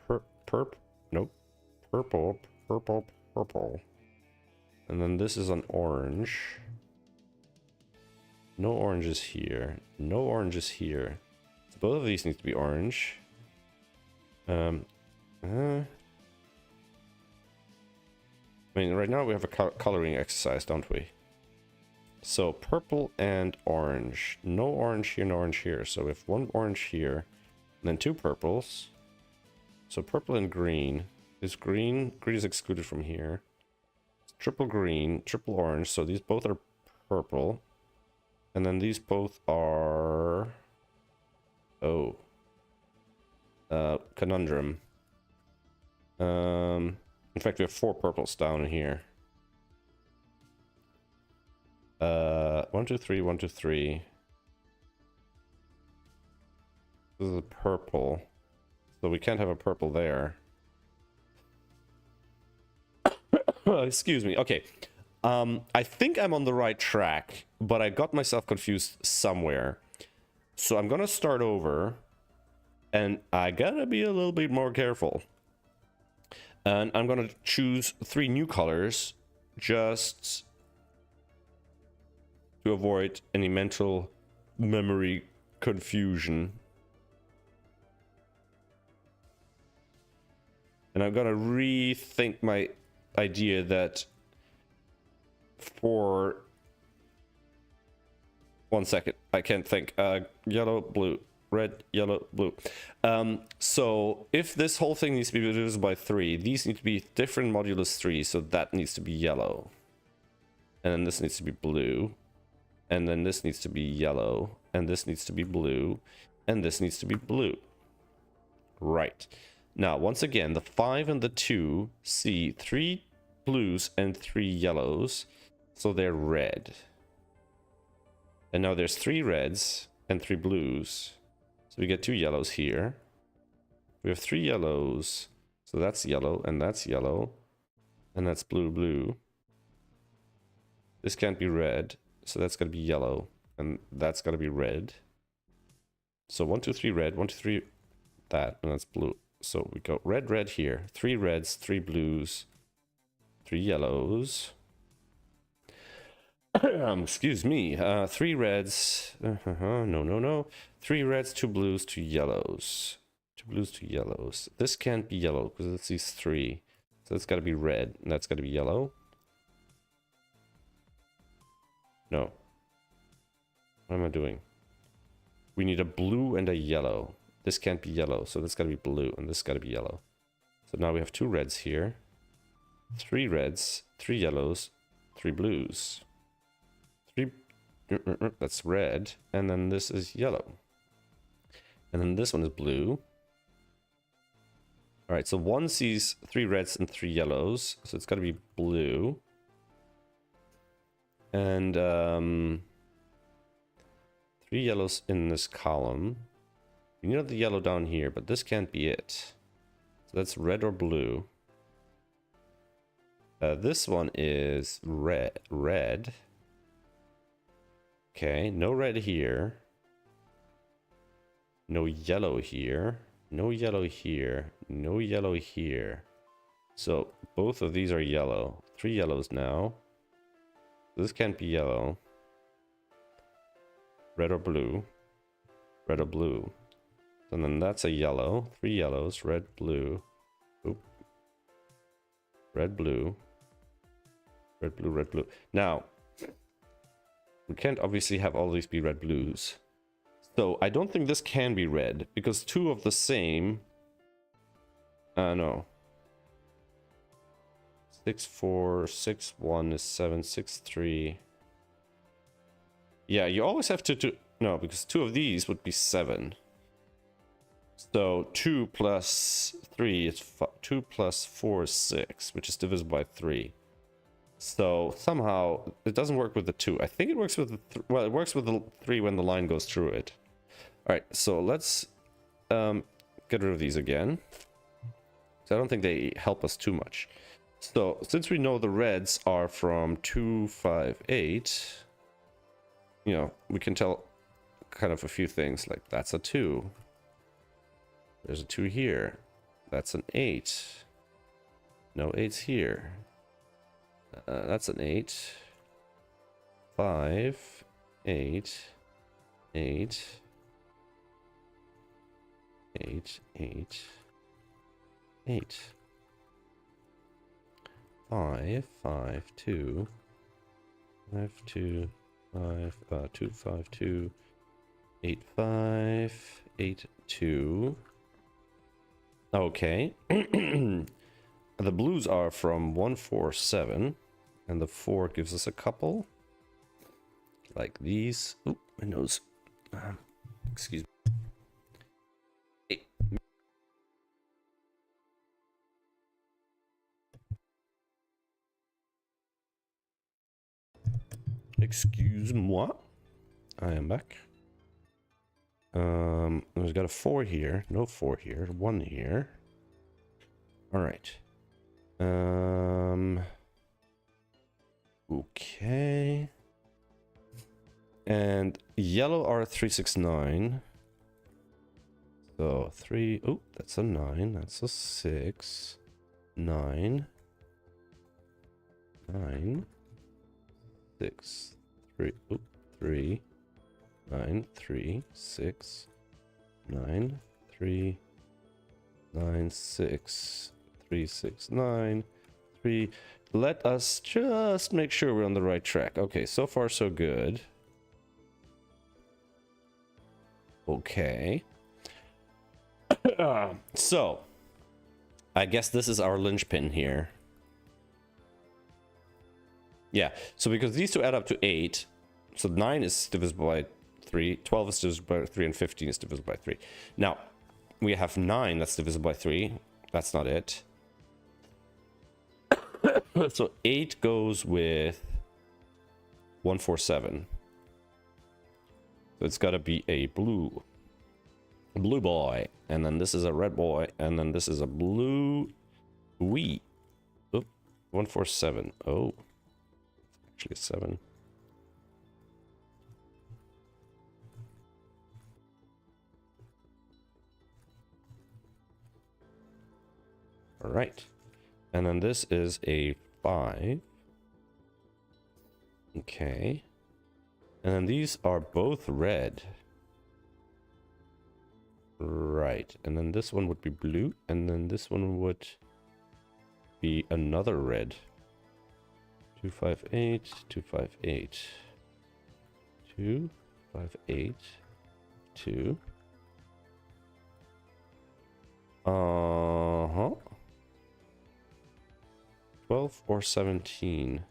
nope. Purple, purple, purple. And then this is an orange. No oranges here. No oranges here. So both of these need to be orange. I mean, right now we have a coloring exercise, don't we? So purple and orange. No orange here, no orange here. So we have 1 orange here, and then 2 purples. So purple and green. Is green is excluded from here. Triple green, triple orange. So these both are purple. And then these both are... Oh. Conundrum. In fact, we have 4 purples down here. 1, 2, 3, 1, 2, 3. This is a purple. So we can't have a purple there. Excuse me. Okay. I think I'm on the right track, but I got myself confused somewhere. So I'm gonna start over, and I gotta be a little bit more careful. And I'm gonna choose 3 new colors, just to avoid any mental memory confusion. And I'm gonna rethink my idea that for 1 second, I can't think. Yellow, blue, red, yellow, blue. So if this whole thing needs to be reduced by 3, these need to be different modulus 3, so that needs to be yellow. And then this needs to be blue. And then this needs to be yellow. And this needs to be blue. And this needs to be blue. Right. Now, once again, the 5 and the 2 see 3 blues and 3 yellows, so they're red. And now there's 3 reds and 3 blues, so we get 2 yellows here. We have 3 yellows, so that's yellow, and that's yellow, and that's blue, blue. This can't be red, so that's gotta be yellow, and that's gotta be red. So 1, 2, 3 red, 1, 2, 3 that, and that's blue. So we go red, red here. 3 reds, 3 blues, 3 yellows. Excuse me. 3 reds. No. 3 reds, 2 blues, 2 yellows. 2 blues, 2 yellows. This can't be yellow because it's these 3. So that's got to be red, and that's got to be yellow. No. What am I doing? We need a blue and a yellow. This can't be yellow, so this got to be blue, and this got to be yellow. So now we have 2 reds here. 3 reds, 3 yellows, 3 blues. 3... That's red, and then this is yellow. And then this one is blue. Alright, so 1 sees 3 reds and 3 yellows, so it's got to be blue. And 3 yellows in this column. We need the yellow down here, but this can't be it. So that's red or blue. This one is red. Okay, no red here. No yellow here. No yellow here. No yellow here. So both of these are yellow. 3 yellows now. This can't be yellow. Red or blue. Red or blue. And then that's a yellow. 3 yellows. Red, blue. Oop. Red, blue. Red, blue, red, blue. Now, we can't obviously have all these be red, blues. So I don't think this can be red, because 2 of the same... no. 6, 4, 6, 1 is 7, 6, 3. Yeah, you always have to do... No, because 2 of these would be 7. So 2 plus 3 is 2 plus 4 is 6, which is divisible by 3. So somehow it doesn't work with the 2. I think it works with the well, it works with the 3 when the line goes through it. All right, so let's get rid of these again. So I don't think they help us too much. So since we know the reds are from 2, 5, 8, you know, we can tell kind of a few things, like that's a 2. There's a 2 here. That's an 8. No 8s here. That's an 8. 5, 8, 8, 8, 8, 8. 5, 5, 2, 5, 2, 5, 2, 5, 2, 8, 5, 8, 2. Okay. The blues are from 1, 4, 7. And the 4 gives us a couple. Like these. Oop, my nose. Excuse me. Hey. Excuse-moi. I am back. There's got a 4 here. No 4 here. 1 here. Alright. Okay. And yellow are 369. So 3. Oh, that's a 9. That's a 6. 9. 9. 6. 3. Oh, 3. 9. 3. 6. 9. 3. 9. 6. 3. 6. 9. 3. Let us just make sure we're on the right track. Okay, so far so good. Okay. So, I guess this is our linchpin here. Yeah, so because these two add up to 8, so 9 is divisible by 3, 12 is divisible by 3, and 15 is divisible by 3. Now, we have 9 that's divisible by 3. That's not it. So 8 goes with 1, 4, 7. So it's got to be a blue boy, and then this is a red boy, and then this is a blue wee. Oop, 1, 4, 7. Oh, actually a 7. All right, and then this is a 5. Okay, and then these are both red. Right, and then this one would be blue, and then this one would be another red. 2, 5, 8, 2, 5, 8, 2, 5, 8, 2. 12 or 17.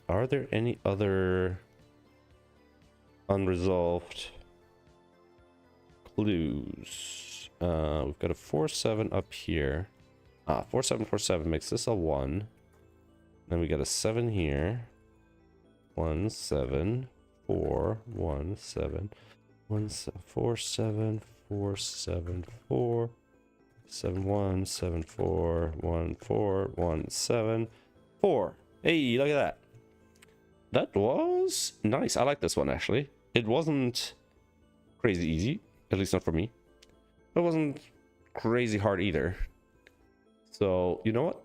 Are there any other unresolved clues? We've got a 4, 7 up here. 4, 7, 4, 7 makes this a 1. Then we got a 7 here. 1, 7, 4, 1, 7, 1, 4, 7, 4, 7, 4, 7, 1, 7, 4, 1, 4, 1, 7, 4. Hey, look at that. That was nice. I like this one, actually. It wasn't crazy easy, at least not for me. It wasn't crazy hard either. So, you know what?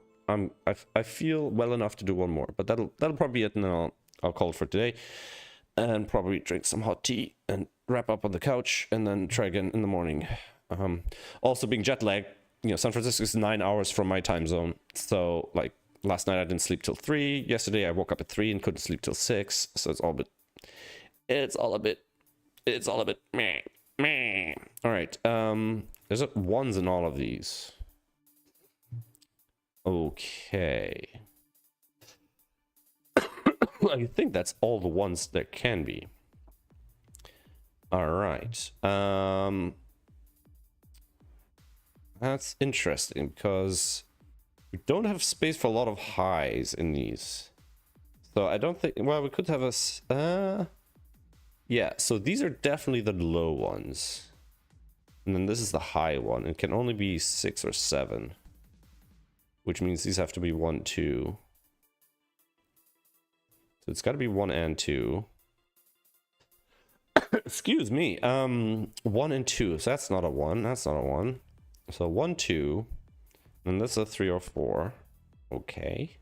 I feel well enough to do one more, but that'll probably be it, and then I'll call it for today, and probably drink some hot tea and wrap up on the couch, and then try again in the morning. Also, being jet lagged, you know, San Francisco is 9 hours from my time zone, so like last night I didn't sleep till 3. Yesterday I woke up at 3 and couldn't sleep till 6. So it's all a bit meh. All right. There's ones in all of these. Okay. I think that's all the ones there can be. All right. That's interesting because we don't have space for a lot of highs in these. So I don't think, well, we could have a, yeah, so these are definitely the low ones. And then this is the high one. It can only be 6 or 7, which means these have to be 1, 2. So it's got to be 1 and 2. Excuse me. 1 and 2. So that's not a 1. That's not a 1. So 1, 2. And that's a 3 or 4. Okay.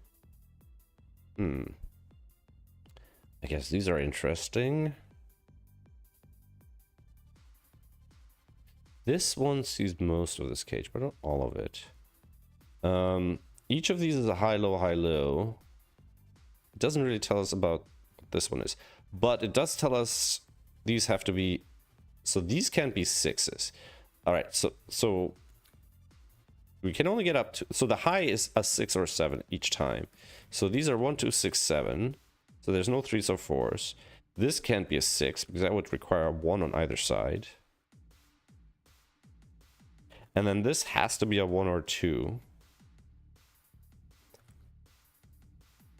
I guess these are interesting. This one sees most of this cage, but not all of it. Each of these is a high, low, high, low. It doesn't really tell us about what this one is, but it does tell us these have to be, so these can't be 6s. All right, so we can only get up to, so the high is a 6 or a 7 each time. So these are 1, 2, 6, 7. So there's no 3s or 4s. This can't be a 6 because that would require a 1 on either side. And then this has to be a 1 or 2.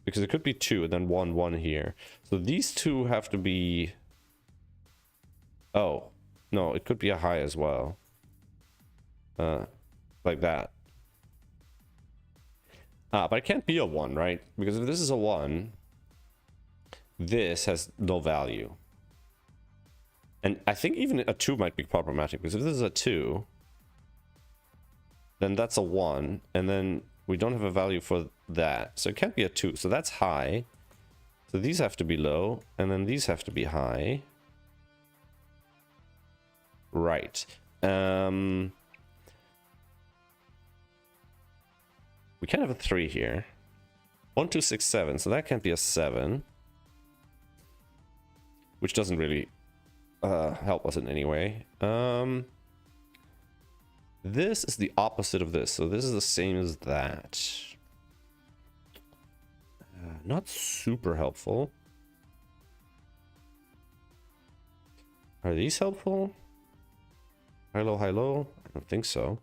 Because it could be 2 and then 1, 1 here. So these two have to be... Oh, no, it could be a high as well. Like that. But it can't be a 1, right? Because if this is a 1, this has no value. And I think even a 2 might be problematic, because if this is a 2, then that's a 1, and then we don't have a value for that. So it can't be a 2, so that's high. So these have to be low, and then these have to be high. Right. We can have a 3 here. 1, 2, 6, 7. So that can't be a 7. Which doesn't really help us in any way. This is the opposite of this. So this is the same as that. Not super helpful. Are these helpful? High, low, high, low? I don't think so.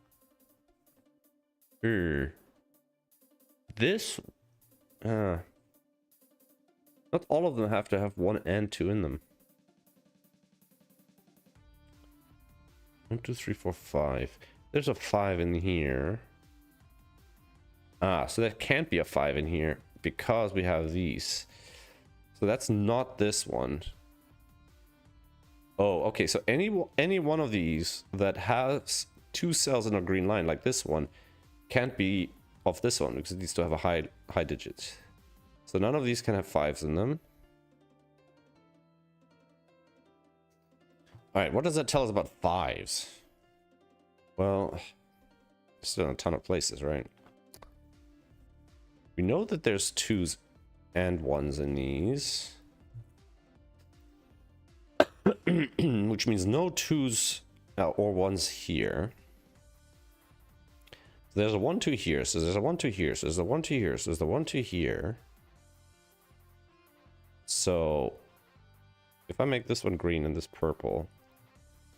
This, not all of them have to have 1 and 2 in them. 1, 2, 3, 4, 5. There's a 5 in here. So that can't be a 5 in here because we have these. So that's not this one. Oh, okay. So any one of these that has 2 cells in a green line, like this one, can't be of this one because it needs to have a high digit. So none of these can have 5s in them. All right, what does that tell us about 5s? Well, still in a ton of places, right? We know that there's 2s and 1s in these. Which means no 2s or 1s here. So there's a 1, 2 here, so there's a 1, 2 here, so there's a 1, 2 here, so there's a 1, 2 here. So if I make this one green and this purple,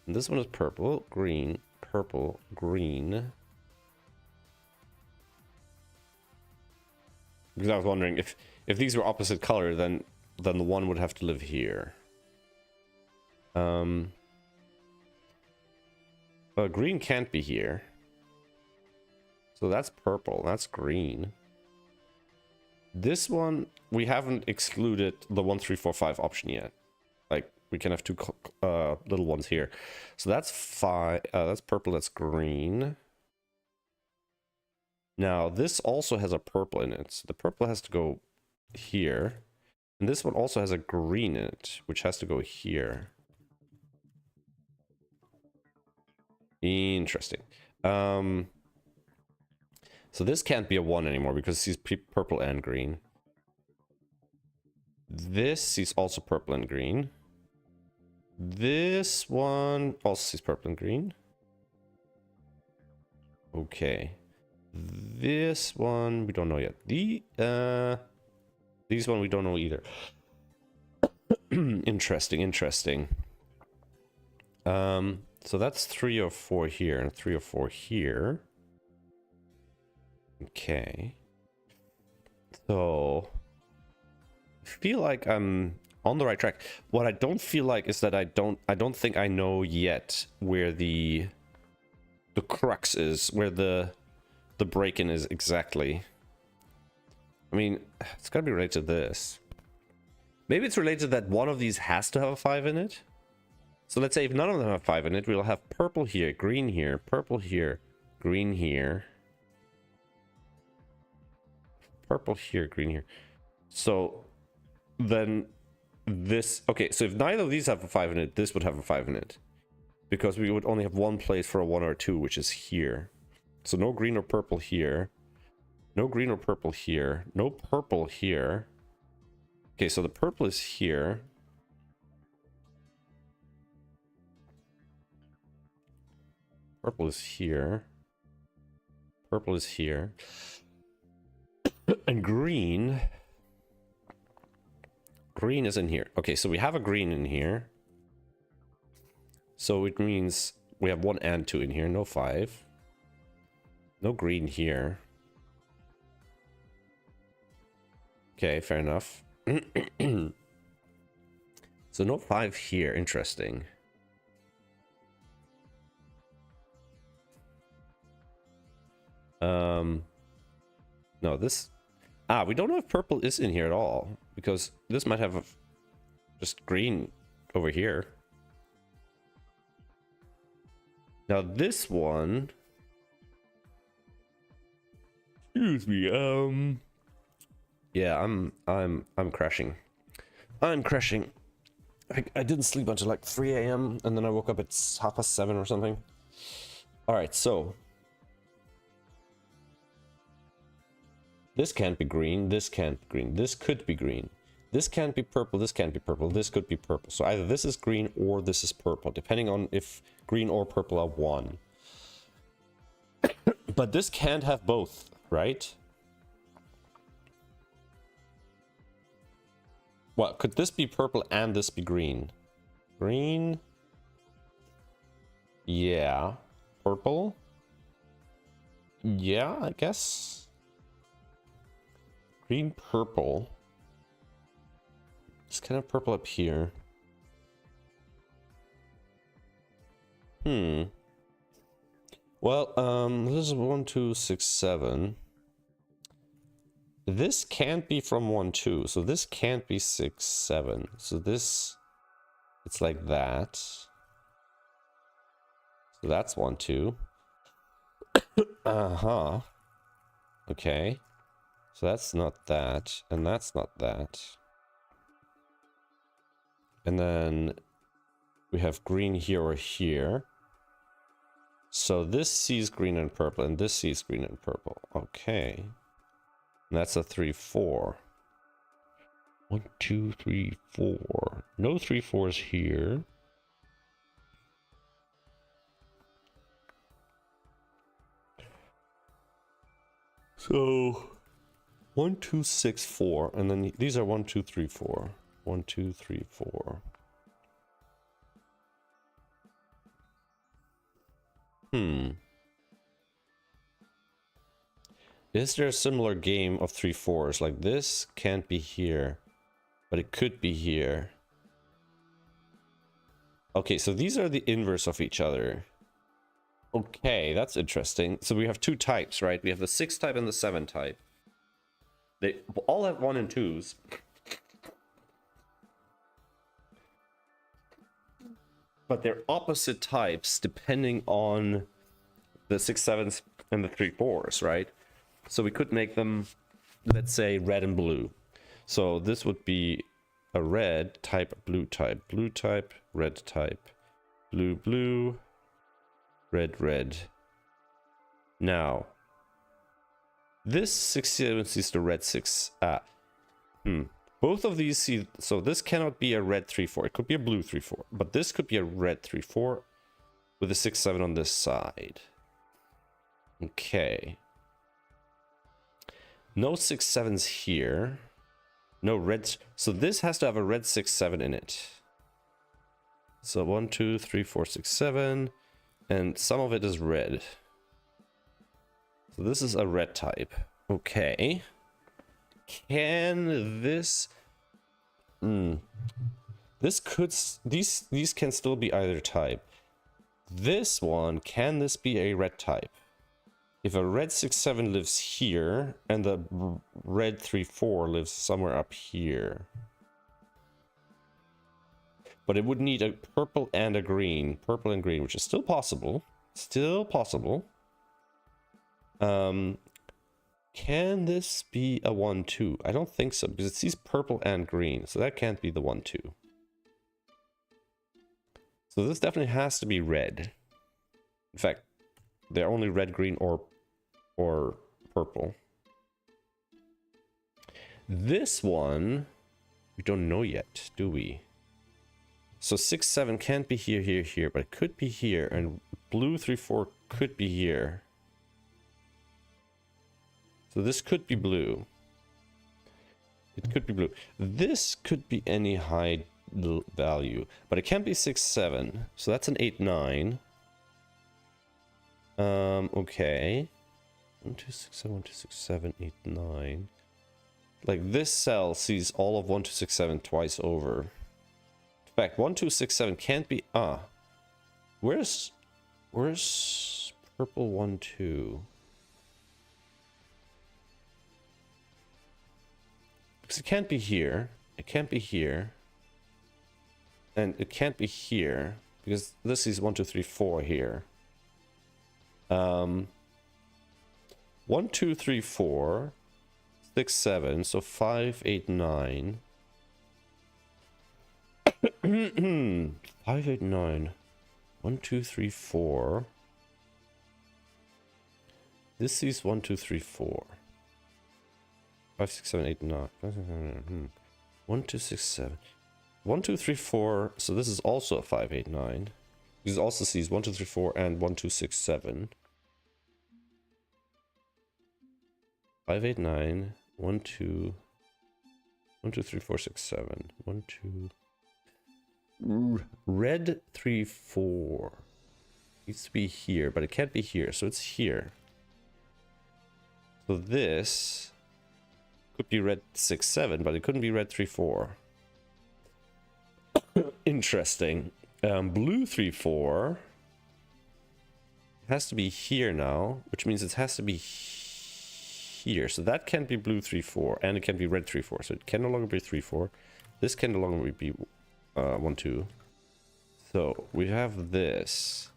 and this one is purple, green, purple, green. Because I was wondering if these were opposite color, then the one would have to live here. But green can't be here. So that's purple, that's green. This one, we haven't excluded the 1, 3, 4, 5 option yet. Like, we can have 2 little ones here. So that's 5, that's purple, that's green. Now, this also has a purple in it. So the purple has to go here. And this one also has a green in it, which has to go here. Interesting. So this can't be a 1 anymore because he's purple and green. This sees also purple and green. This one also sees purple and green. Okay. This one we don't know yet. These one we don't know either. Interesting. So that's 3 or 4 here and 3 or 4 here. Okay. So I feel like I'm on the right track. What I don't feel like is that I don't think I know yet where the crux is, where the break-in is exactly. I mean, it's gotta be related to this. Maybe it's related that one of these has to have a 5 in it. So let's say if none of them have 5 in it, we'll have purple here, green here, purple here, green here. Purple here, green here. So then this, okay, so if neither of these have a 5 in it, this would have a 5 in it. Because we would only have one place for a 1 or 2, which is here. So no green or purple here. No green or purple here. No purple here. Okay, so the purple is here. Purple is here. Purple is here. And green... Green is in here. Okay, so we have a green in here. So it means we have 1 and 2 in here, no 5. No green here. Okay, fair enough. So no 5 here, interesting. No, this... Ah, we don't know if purple is in here at all, because this might have just green over here. Now this one... Excuse me, yeah, I'm crashing. I'm crashing. I didn't sleep until like 3 a.m. and then I woke up at 7:30 or something. Alright, so... This can't be green, this can't be green, this could be green. This can't be purple, this can't be purple, this could be purple. So either this is green or this is purple, depending on if green or purple are 1. But this can't have both, right? Well, could this be purple and this be green? Green? Yeah. Purple? Yeah, I guess. Green, purple. It's kind of purple up here. Well, this is 1, 2, 6, 7. This can't be from 1, 2, so this can't be 6, 7. So this, it's like that. So that's 1, 2. Uh-huh. Okay. So that's not that, and that's not that. And then we have green here or here. So this sees green and purple, and this sees green and purple. Okay. And that's a 3, 4. 1, 2, 3, 4. No 3, 4s here. So 1, 2, 6, 4, and then these are 1, 2, 3, 4. 1, 2, 3, 4. Is there a similar game of 3, 4s? Like this can't be here, but it could be here. Okay, so these are the inverse of each other. Okay, that's interesting. So we have 2 types, right? We have the 6 type and the 7 type. They all have 1 and 2s. But they're opposite types depending on the 6, 7s and the 3, 4s, right? So we could make them, let's say, red and blue. So this would be a red type, blue type, red type, blue, blue, red, red. Now, this 6, 7 sees the red 6. Both of these see, so this cannot be a red 3, 4. It could be a blue 3, 4. But this could be a red 3, 4 with a 6, 7 on this side. Okay. No 6, 7s here. No reds. So this has to have a red 6, 7 in it. So 1, 2, 3, 4, 6, 7. And some of it is red. So this is a red type. Okay. Can this... This could... These can still be either type. This one, can this be a red type? If a red 6, 7 lives here, and the red 3, 4 lives somewhere up here. But it would need a purple and a green. Purple and green, which is still possible. Still possible. Can this be a 1, 2? I don't think so, because it sees purple and green. So that can't be the 1, 2. So this definitely has to be red. In fact, they're only red, green, or purple. This one, we don't know yet, do we? So 6, 7 can't be here, here, here, but it could be here, and blue 3, 4 could be here. So this could be blue. It could be blue. This could be any high value, but it can't be 6, 7. So that's an 8, 9. Okay. 1, 2, 6, 7, 1, 2, 6, 7, 8, 9. Like this cell sees all of 1, 2, 6, 7 twice over. In fact, 1, 2, 6, 7 can't be. Where's purple 1, 2? Because it can't be here. It can't be here. And it can't be here. Because this is 1, 2, 3, 4 here. 1, 2, 3, 4. 6, 7. So 5, 8, 9. 5, 8, 9. 1, 2, 3, 4. This is 1, 2, 3, 4. 5, 6, 7, 8, 9. 1, 2, 6, 7. 1, 2, 3, 4. So this is also a 5, 8, 9. This also sees 1, 2, 3, 4 and 1, 2, 6, 7. 5, 8, 9. 1, 2. 1, 2, 3, 4, 6, 7. 1, 2. Red 3, 4. Needs to be here, but it can't be here. So it's here. So this could be red 6, 7, but it couldn't be red 3, 4. Interesting. Blue 3, 4 has to be here now, which means it has to be here. So that can't be blue 3, 4, and it can be red 3, 4. So it can no longer be 3, 4. This can no longer be 1, 2. So we have this.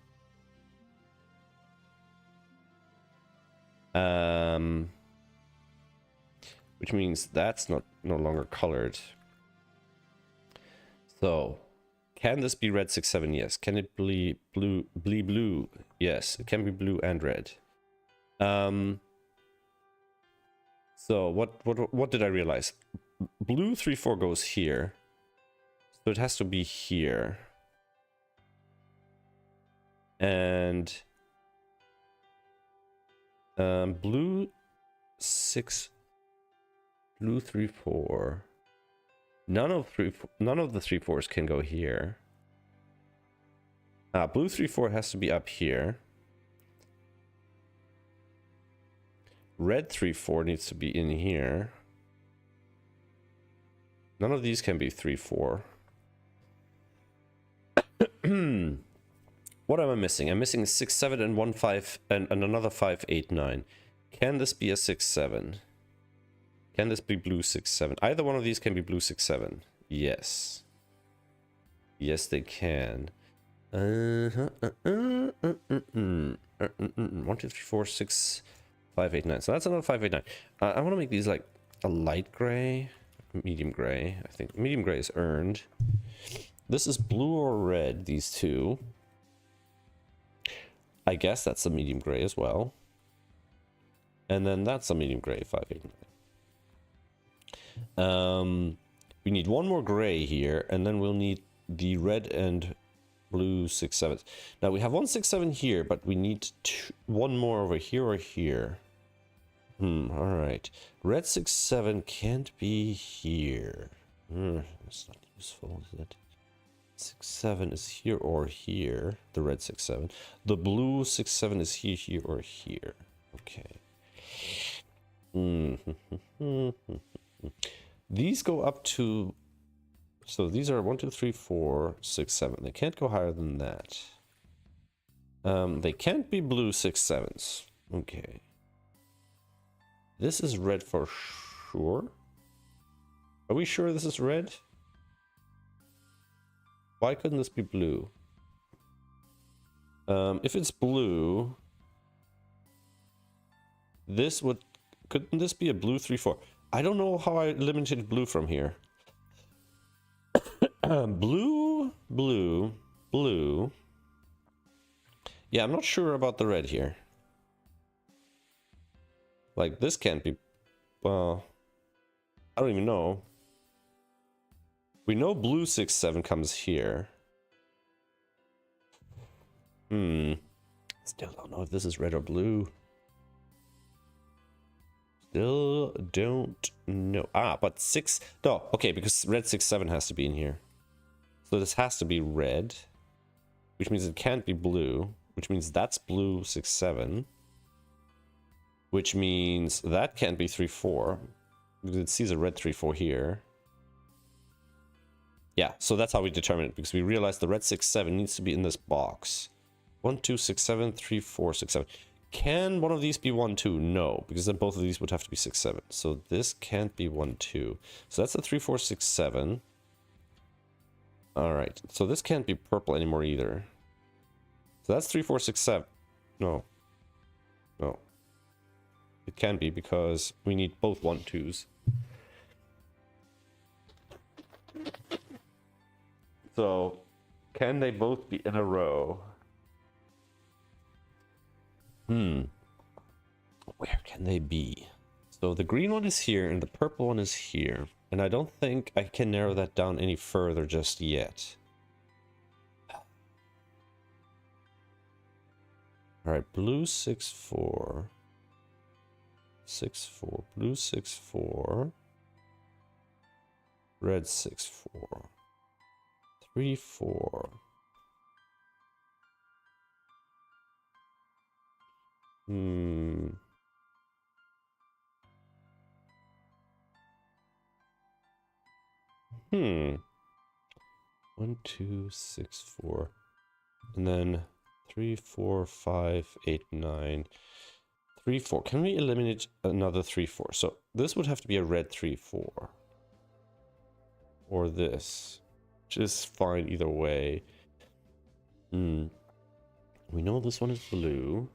Which means that's no longer colored. So, can this be red 6, 7? Yes. Can it be blue? Yes, it can be blue and red. So what did I realize? Blue 3, 4 goes here, so it has to be here. And blue 6. Blue 3, 4. None of the 3, 4s can go here. Blue 3, 4 has to be up here. Red 3, 4 needs to be in here. None of these can be 3, 4. What am I missing? I'm missing a 6, 7 and 1, 5 and another 5, 8, 9. Can this be a 6, 7? Can this be blue 6, 7? Either one of these can be blue 6, 7. Yes. Yes, they can. 1, 2, 3, 4, 6, 5, 8, 9. So that's another 5, 8, 9. I want to make these like a light gray, medium gray. I think medium gray is earned. This is blue or red, these two. I guess that's a medium gray as well. And then that's a medium gray, 5, 8, 9. We need one more gray here, and then we'll need the red and blue 6, 7. Now we have 1, 6, 7 here, but we need one more over here or here. All right. Red 6, 7 can't be here. That's not useful, is it? 6, 7 is here or here. The red 6, 7. The blue 6, 7 is here, here, or here. Okay. These go up to, so these are 1, 2, 3, 4, 6, 7. They can't go higher than that. They can't be blue 6, 7s. Okay. This is red for sure. Are we sure this is red? Why couldn't this be blue? If it's blue, this would, couldn't this be a blue 3, 4? I don't know how I eliminated blue from here. Blue, blue, blue. Yeah, I'm not sure about the red here. Like, this can't be... Well, I don't even know. We know blue 6, 7 comes here. Still don't know if this is red or blue. Still don't know. Ah, but 6... No, okay, because red 6, 7 has to be in here. So this has to be red. Which means it can't be blue. Which means that's blue 6, 7. Which means that can't be 3, 4. Because it sees a red 3, 4 here. Yeah, so that's how we determine it. Because we realize the red 6, 7 needs to be in this box. 1, 2, 6, 7, 3, 4, 6, 7. Can one of these be 1, 2? No, because then both of these would have to be 6, 7. So this can't be 1, 2. So that's a 3, 4, 6, 7. Alright, so this can't be purple anymore either. So that's 3, 4, 6, 7. No. No. It can be because we need both 1, 2s. So, can they both be in a row? Where can they be? So the green one is here and the purple one is here. And I don't think I can narrow that down any further just yet. Alright, blue 6, 4. 6, 4. Blue 6, 4. Red 6, 4. 3, 4. One, 2, 6, 4. And then 3, 4, 5, 8, 9. 3, 4. Can we eliminate another 3, 4? So this would have to be a red 3, 4. Or this. Which is fine either way. We know this one is blue.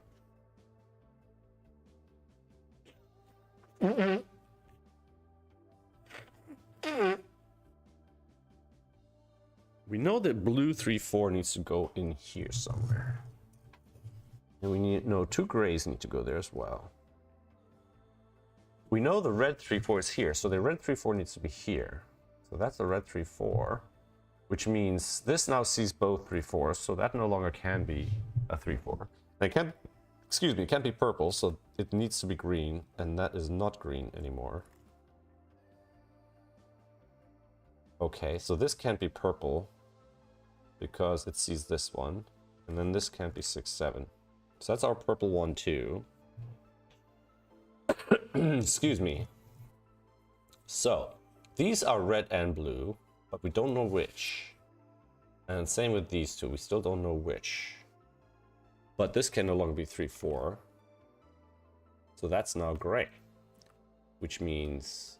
We know that blue 3, 4 needs to go in here somewhere. And we know 2 grays need to go there as well. We know the red 3, 4 is here, so the red 3, 4 needs to be here. So that's the red 3, 4. Which means this now sees both 3, 4s, so that no longer can be a 3, 4. And it can't, excuse me, it can't be purple, so it needs to be green, and that is not green anymore. Okay, so this can't be purple, because it sees this one, and then this can't be 6, 7. So that's our purple 1, 2. Excuse me. So, these are red and blue, but we don't know which. And same with these two, we still don't know which. But this can no longer be 3, 4. So that's now gray. Which means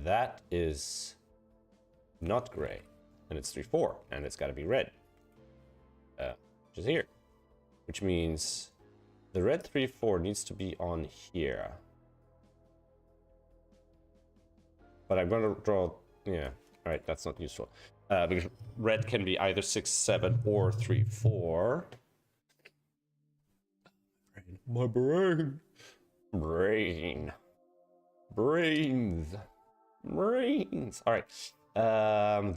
that is not gray. And it's 3, 4. And it's got to be red. Which is here. Which means the red 3, 4 needs to be on here. But I'm going to draw... Yeah. Alright, that's not useful. Because red can be either 6, 7 or 3, 4. My brain. Brains. Alright.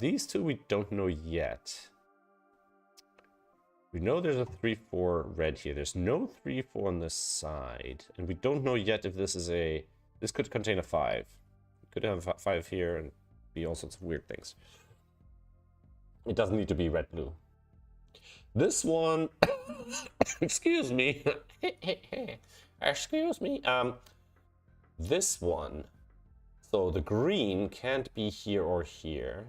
These two we don't know yet. We know there's a 3, 4 red here. There's no 3, 4 on this side. And we don't know yet if this is a... This could contain a 5. It could have a 5 here and be all sorts of weird things. It doesn't need to be red, blue. This one... Excuse me. Excuse me. This one. So the green can't be here or here.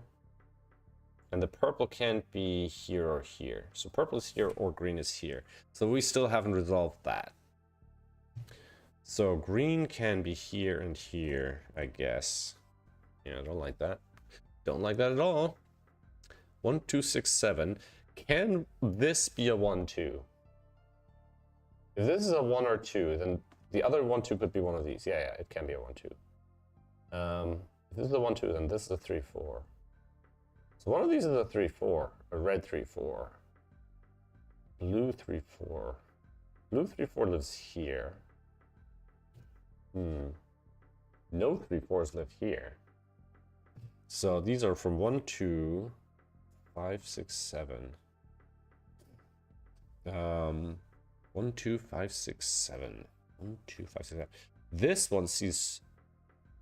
And the purple can't be here or here. So purple is here or green is here. So we still haven't resolved that. So green can be here and here, I guess. Yeah, I don't like that. Don't like that at all. 1, 2, 6, 7. Can this be a 1, 2? If this is a 1 or 2, then the other 1, 2 could be one of these. Yeah, it can be a 1, 2. If this is a 1, 2, then this is a 3, 4. So one of these is a 3, 4. A red 3, 4. Blue 3, 4. Blue 3, 4 lives here. No 3, 4s live here. So these are from 1, 2, 5, 6, 7. 1, 2, 5, 6, 7. 1, 2, 5, 6, 7. This one sees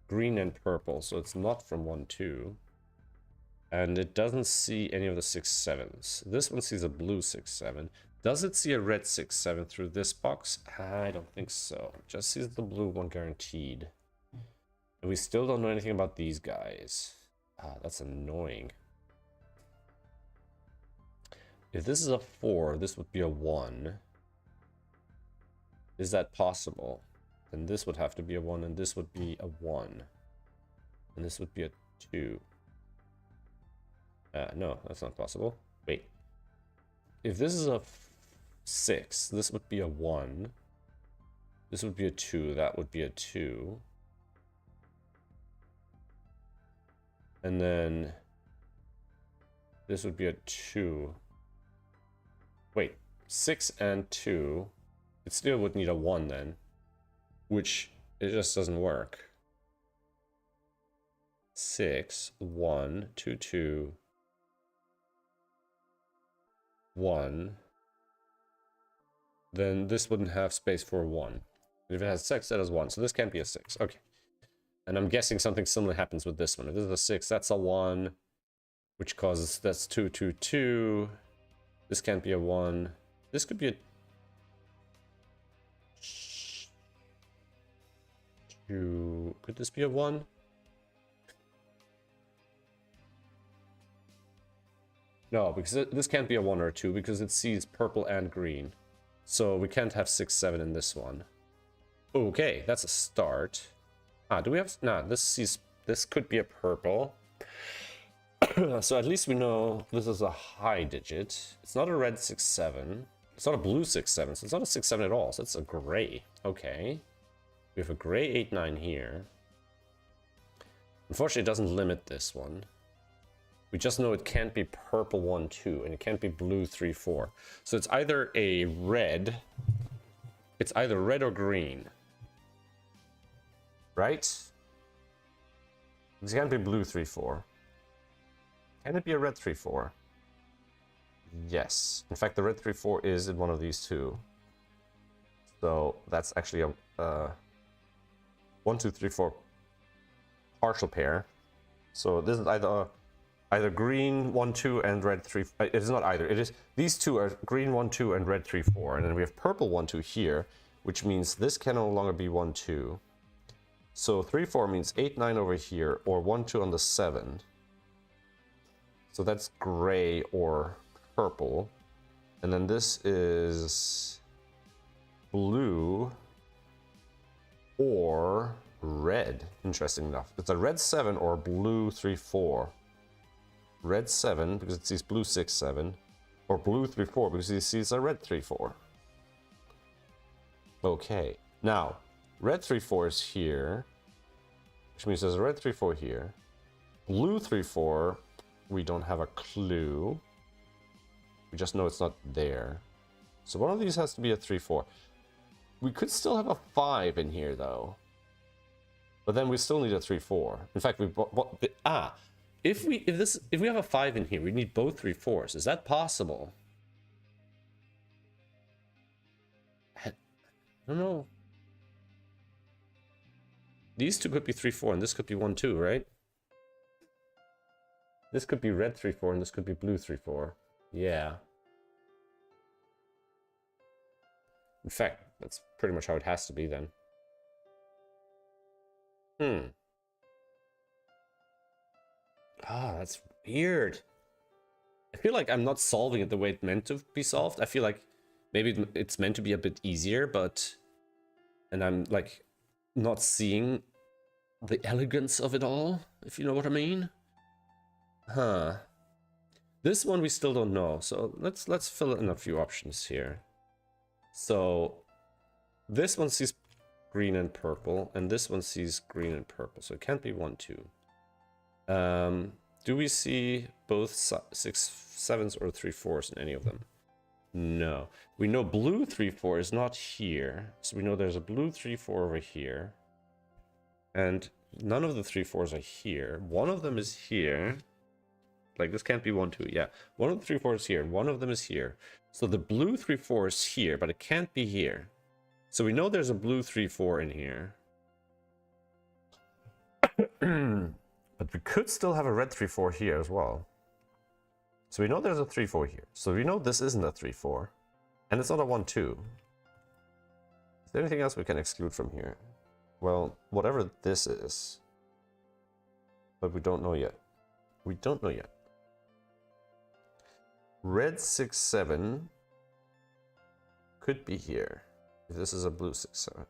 green and purple, so it's not from 1, 2. And it doesn't see any of the 6, 7s. This one sees a blue 6, 7. Does it see a red 6, 7 through this box? I don't think so. It just sees the blue one guaranteed. And we still don't know anything about these guys. Ah, that's annoying. If this is a 4, this would be a 1. Is that possible? Then this would have to be a 1, and this would be a 1. And this would be a 2. No, that's not possible. Wait. If this is a 6, this would be a 1. This would be a 2. That would be a 2. And then this would be a 2. Wait, 6 and 2. It still would need a 1 then. Which, it just doesn't work. 6, 1, 2, 2. 1. Then this wouldn't have space for a 1. If it has 6, that is 1. So this can't be a 6. Okay. And I'm guessing something similar happens with this one. If this is a 6, that's a 1. Which causes, that's 2, 2, 2. This can't be a 1. This could be a 2. Could this be a 1? No, because this can't be a 1 or a 2 because it sees purple and green. So we can't have 6, 7 in this one. Okay, that's a start. Ah, do we have... Nah, this could be a purple. So at least we know this is a high digit. It's not a red 6, 7. It's not a blue 6, 7. So it's not a 6, 7 at all. So it's a gray. Okay. We have a gray 8, 9 here. Unfortunately, it doesn't limit this one. We just know it can't be purple 1, 2, and it can't be blue 3, 4. So it's either a red. It's either red or green. Right? This can't be blue 3, 4. Can it be a red 3, 4? Yes. In fact, the red 3, 4 is in one of these two. So that's actually a 1, 2, 3, 4 partial pair. So this is either green 1, 2 and red 3. It is not either. It is these two are green 1, 2 and red 3, 4, and then we have purple 1, 2 here, which means this can no longer be 1, 2. So 3, 4 means 8, 9 over here, or 1, 2 on the 7. So that's gray or purple, and then this is blue or red. Interesting enough, it's a red 7 or blue 3, 4. Red 7 because it sees blue 6, 7, or blue 3, 4 because it sees a red 3, 4. Okay, now red 3, 4 is here, which means there's a red 3, 4 here. Blue 3, 4, we don't have a clue. We just know it's not there. So one of these has to be a 3, 4. We could still have a 5 in here though. But then we still need a 3, 4. In fact, if we have a 5 in here, we need both 3, 4s. Is that possible? I don't know. These two could be 3, 4, and this could be 1, 2, right? This could be red 3, 4, and this could be blue 3, 4. Yeah. In fact, that's pretty much how it has to be then. Ah, that's weird. I feel like I'm not solving it the way it's meant to be solved. I feel like maybe it's meant to be a bit easier, but... And I'm like not seeing the elegance of it all, if you know what I mean. Huh. This one we still don't know, so let's fill in a few options here. So this one sees green and purple, and this one sees green and purple, so it can't be 1, 2. Do we see both 6, 7s or 3, 4s in any of them? No. We know blue 3, 4 is not here, so we know there's a blue 3, 4 over here. And none of the 3 4s are here. One of them is here. Like, this can't be 1 2. Yeah, one of the 3 4s is here, and one of them is here. So the blue 3 4 is here, but it can't be here. So we know there's a blue 3 4 in here. But we could still have a red 3 4 here as well. So we know there's a 3 4 here. So we know this isn't a 3 4. And it's not a 1 2. Is there anything else we can exclude from here? Well, whatever this is. But we don't know yet. We don't know yet. Red 6 7 could be here. If this is a blue 6 7.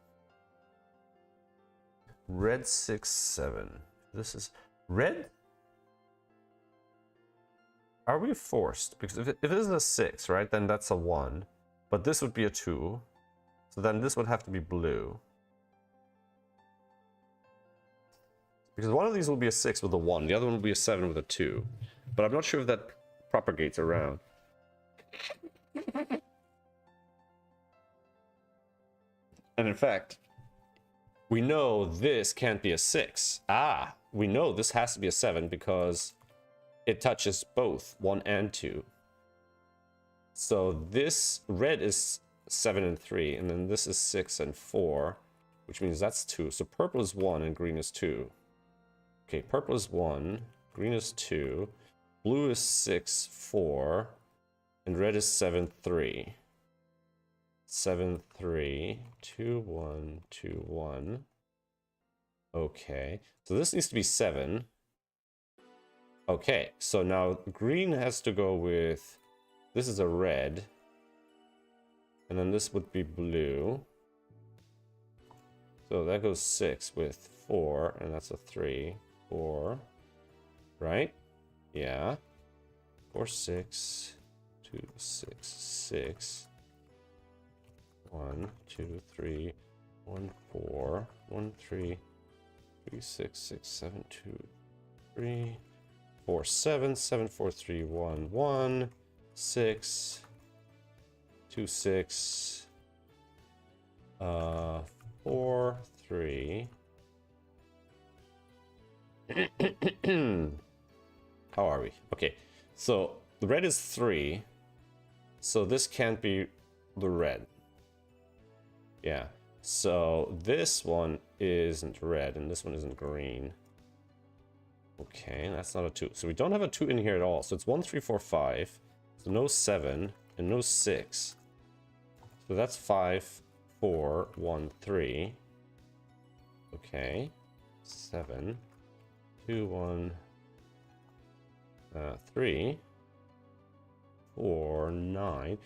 Red 6 7. This is red. Are we forced? Because if it is a 6, right, then that's a 1. But this would be a 2. So then this would have to be blue. Because one of these will be a 6 with a 1. The other one will be a 7 with a 2. But I'm not sure if that propagates around. And in fact, we know this can't be a 6. Ah, we know this has to be a 7 because it touches both 1 and 2. So this red is 7 and 3, and then this is 6 and 4, which means that's 2. So purple is 1 and green is 2. Okay, purple is 1, green is 2, blue is 6, 4, and red is 7, 3. 7, 3, 2, 1, 2, 1. Okay, so this needs to be 7. Okay, so now green has to go with, this is a red, and then this would be blue. So that goes 6 with 4, and that's a 3, 4, right? Yeah, 4, 6, 2, 6, 6. 1, 2, 3, 1, 4, 1, 3, 3, 6, 6, 7, 2, 3, 4, 7, 7, 4, 3, 1, 1, 6, 2, 6, 4, 3. How are we? Okay, so the red is 3, so this can't be the red. Yeah, so this one isn't red and this one isn't green. Okay, that's not a 2. So we don't have a 2 in here at all. So it's 1, 3, 4, 5. So no 7 and no 6. So that's 5, 4, 1, 3. Okay, 7, 2, 1, 3, 4, 9.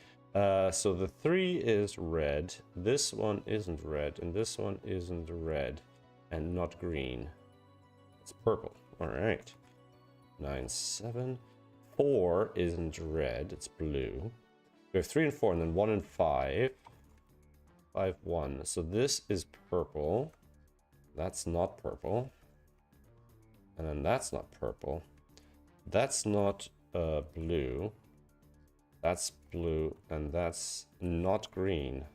So the 3 is red, this one isn't red, and this one isn't red, and not green. It's purple. Alright. 9, 7. 4 isn't red, it's blue. We have 3 and 4, and then 1 and 5. 5, 1. So this is purple. That's not purple. And then that's not purple. That's not blue. That's blue, and that's not green.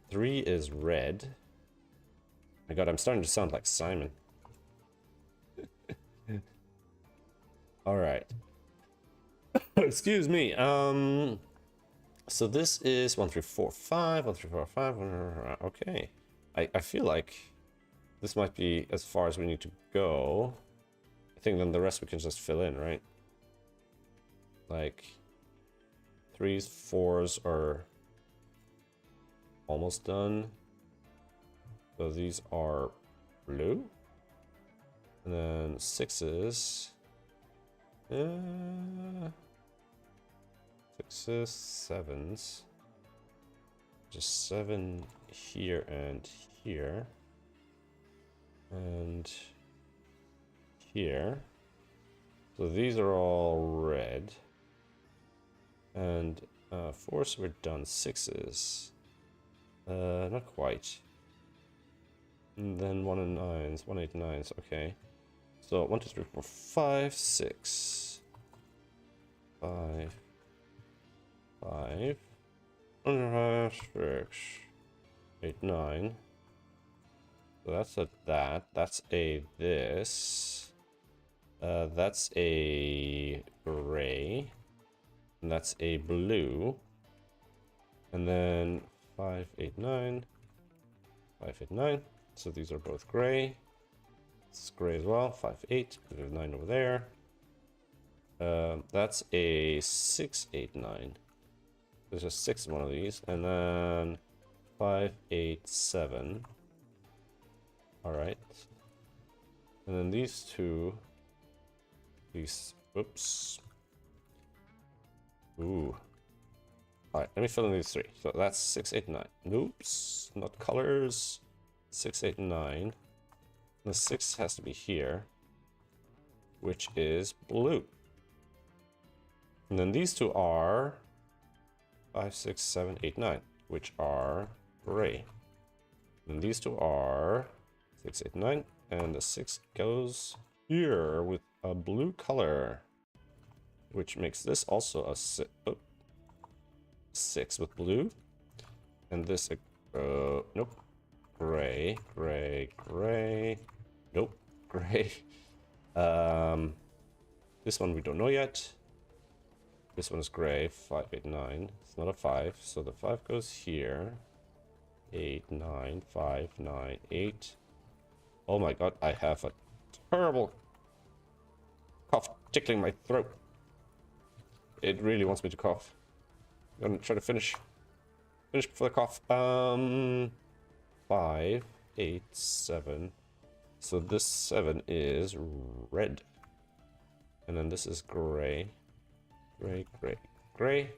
3 is red. My god, I'm starting to sound like Simon. Alright. Excuse me. So this is 1, 3, 4, 5. 1, 3, 4, 5. Okay. I feel like this might be as far as we need to go. I think then the rest we can just fill in, right? Like 3s, 4s are almost done. So these are blue. And then 6s. 6s, 7s. Just 7 here and here. And here. So these are all red. And 4s we're done. 6s. Not quite. And then 1 and 9s. 1, 8, 9s. Okay. So 1, 2, 3, 4, 5, 6. 5. 5. 6. 8, 9. So that's a that. That's a this. That's a gray. And that's a blue. And then 5, 8, 9. 5, 8, 9. So these are both gray. This is gray as well. 5, 8. There's 9 over there. That's a 6, 8, 9. There's a 6 in one of these. And then 5, 8, 7. Alright. And then these two. These. Oops. Ooh. Alright, let me fill in these three. So that's 6, 8, 9. Oops. Not colors. 6, 8, 9. The 6 has to be here, which is blue. And then these two are 5, 6, 7, 8, 9, which are gray. And these two are 6, 8, 9, and the 6 goes here with a blue color, which makes this also a 6 with blue. And this, nope, gray, gray, gray, nope, gray. This one we don't know yet. This one is gray, 5, 8, 9. It's not a 5, so the 5 goes here. 8, 9, 5, 9, 8. Oh my god, I have a terrible cough tickling my throat. It really wants me to cough. I'm gonna try to finish before the cough. 5, 8, 7. So this 7 is red. And then this is gray. Gray, gray, gray.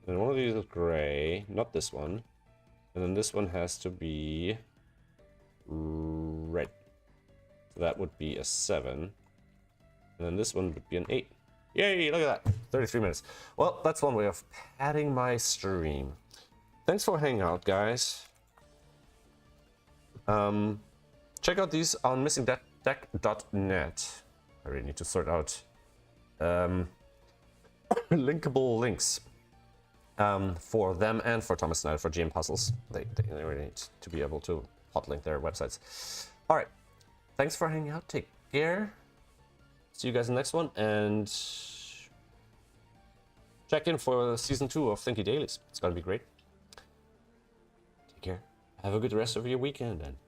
And one of these is gray, not this one. And then this one has to be red. So that would be a 7. And then this one would be an 8. Yay, look at that. 33 minutes. Well, that's one way of padding my stream. Thanks for hanging out, guys. Check out these on missingdeck.net. I really need to sort out linkable links for them and for Thomas Snyder for GM Puzzles. They really need to be able to hot link their websites. All right. Thanks for hanging out. Take care. See you guys in the next one. And check in for season 2 of Thinky Dailies. It's going to be great. Take care. Have a good rest of your weekend and bye.